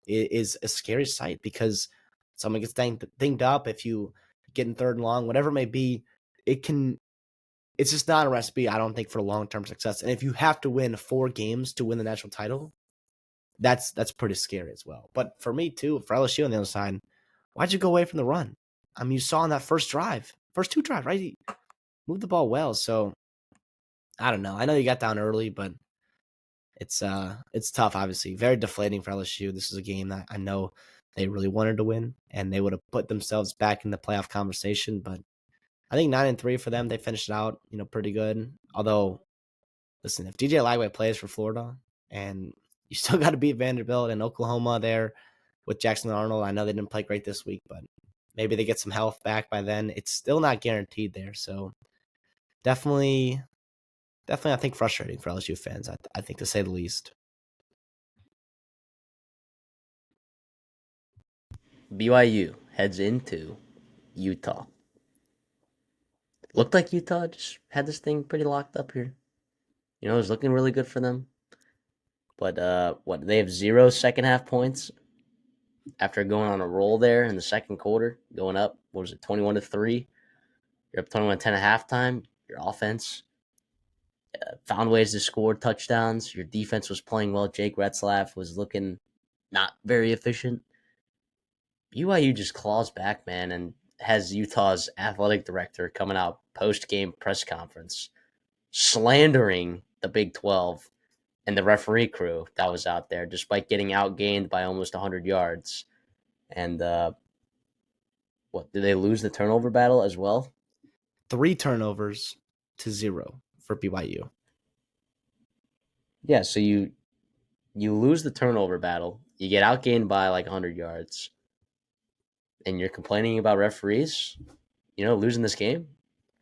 is a scary sight, because someone gets dinged up, if you get in 3rd and long, whatever it may be, it's just not a recipe, I don't think, for long-term success. And if you have to win 4 games to win the national title, that's pretty scary as well. But for me too, for LSU on the other side, why'd you go away from the run? I mean, you saw on that first 2 drives, right? He moved the ball well. So I don't know. I know you got down early, but it's tough, obviously. Very deflating for LSU. This is a game that I know they really wanted to win, and they would have put themselves back in the playoff conversation. But I think 9-3 for them. They finished it out, pretty good. Although, listen, if DJ Lagway plays for Florida, and you still got to beat Vanderbilt and Oklahoma there with Jackson Arnold. I know they didn't play great this week, but maybe they get some health back by then. It's still not guaranteed there. So definitely, I think frustrating for LSU fans, I think, to say the least. BYU heads into Utah. Looked like Utah just had this thing pretty locked up here. You know, it was looking really good for them. But what they have 0 second half points after going on a roll there in the second quarter, going up. What was it, 21-3? You're up 21-10 at halftime. Your offense found ways to score touchdowns. Your defense was playing well. Jake Retzlaff was looking not very efficient. BYU just claws back, man, and has Utah's athletic director coming out post game press conference slandering the Big 12 and the referee crew that was out there, despite getting outgained by almost 100 yards. And what, did they lose the turnover battle as well? 3 turnovers to 0 for BYU. Yeah, so you lose the turnover battle, you get outgained by like 100 yards, and you're complaining about referees, losing this game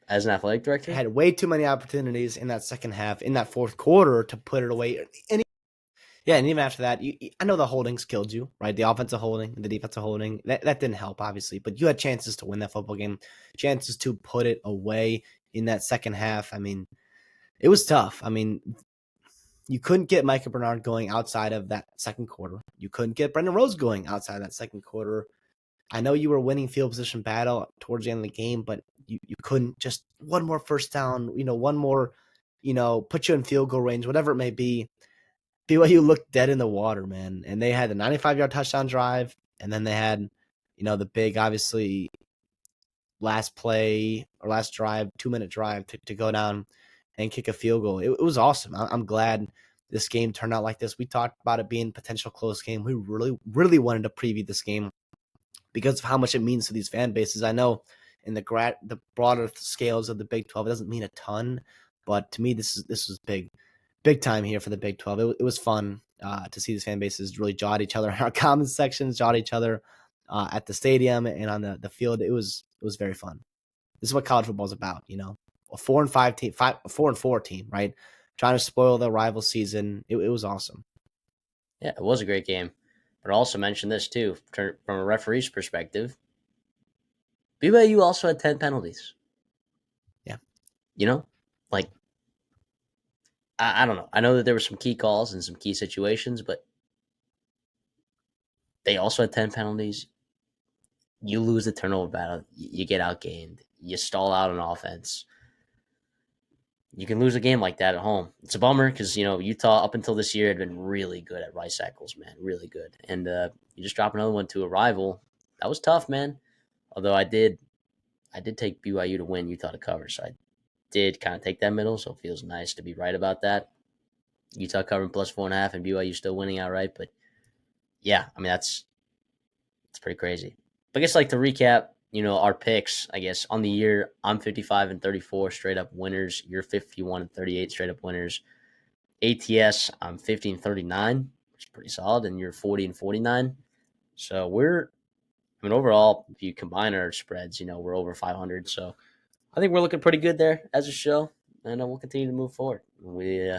as an athletic director? Had way too many opportunities in that second half, in that fourth quarter, to put it away. And even after that, I know the holdings killed you, right? The offensive holding, the defensive holding, that didn't help, obviously. But you had chances to win that football game, chances to put it away in that second half. I mean, it was tough. I mean, you couldn't get Micah Bernard going outside of that second quarter. You couldn't get Brendan Rose going outside of that second quarter. I know you were winning field position battle towards the end of the game, but you couldn't just one more first down, one more, put you in field goal range, whatever it may be. BYU looked dead in the water, man. And they had the 95-yard touchdown drive, and then they had, the big, obviously, last play or last drive, 2-minute drive to go down and kick a field goal. It was awesome. I'm glad this game turned out like this. We talked about it being a potential close game. We really, really wanted to preview this game because of how much it means to these fan bases. I know in the broader scales of the Big 12, it doesn't mean a ton, but to me, this is big time here for the Big 12. It was fun to see these fan bases really jaw at each other in our comment sections, jaw at each other at the stadium and on the field. It was very fun. This is what college football is about, a 4-5 team, a 4-4 team, right? Trying to spoil the rival season. It was awesome. Yeah, it was a great game. But I also mentioned this too, from a referee's perspective. BYU also had 10 penalties. Yeah. Like, I don't know. I know that there were some key calls and some key situations, but they also had 10 penalties. You lose the turnover battle. You get outgained. You stall out on offense. You can lose a game like that at home. It's a bummer because, Utah up until this year had been really good at right cycles, man. Really good. And you just drop another one to a rival. That was tough, man. Although I did take BYU to win, Utah to cover. So I did kind of take that middle. So it feels nice to be right about that. Utah covering plus 4.5 and BYU still winning outright. But yeah, I mean, it's pretty crazy. But I guess like to recap, our picks, I guess, on the year, I'm 55-34 straight up winners. You're 51-38 straight up winners. ATS, I'm 50-39, which is pretty solid, and you're 40-49. So overall, if you combine our spreads, we're over 500. So I think we're looking pretty good there as a show, and we'll continue to move forward. We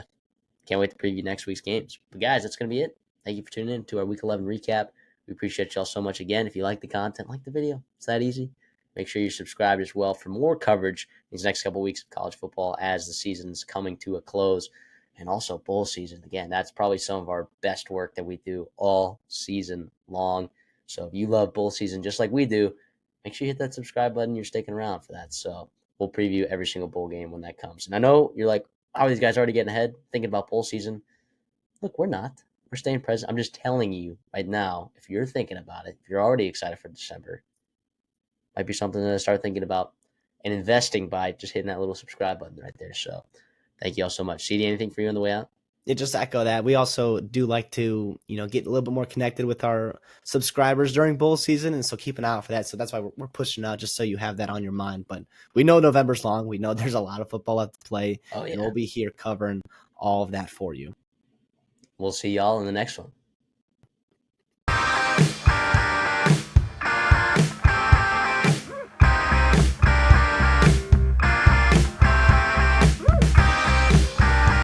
can't wait to preview next week's games. But guys, that's going to be it. Thank you for tuning in to our Week 11 recap. We appreciate y'all so much. Again, if you like the content, like the video. It's that easy. Make sure you're subscribed as well for more coverage these next couple of weeks of college football as the season's coming to a close. And also bowl season. Again, that's probably some of our best work that we do all season long. So if you love bowl season just like we do, make sure you hit that subscribe button. You're sticking around for that. So we'll preview every single bowl game when that comes. And I know you're like, how are these guys already getting ahead, thinking about bowl season? Look, we're not. We're staying present. I'm just telling you right now, if you're thinking about it, if you're already excited for December, might be something to start thinking about and investing by just hitting that little subscribe button right there. So thank you all so much. CD, anything for you on the way out? Yeah, just to echo that. We also do like to, get a little bit more connected with our subscribers during bowl season. And so keep an eye out for that. So that's why we're pushing out, just so you have that on your mind. But we know November's long. We know there's a lot of football left to play. Oh, yeah. And we'll be here covering all of that for you. We'll see y'all in the next one.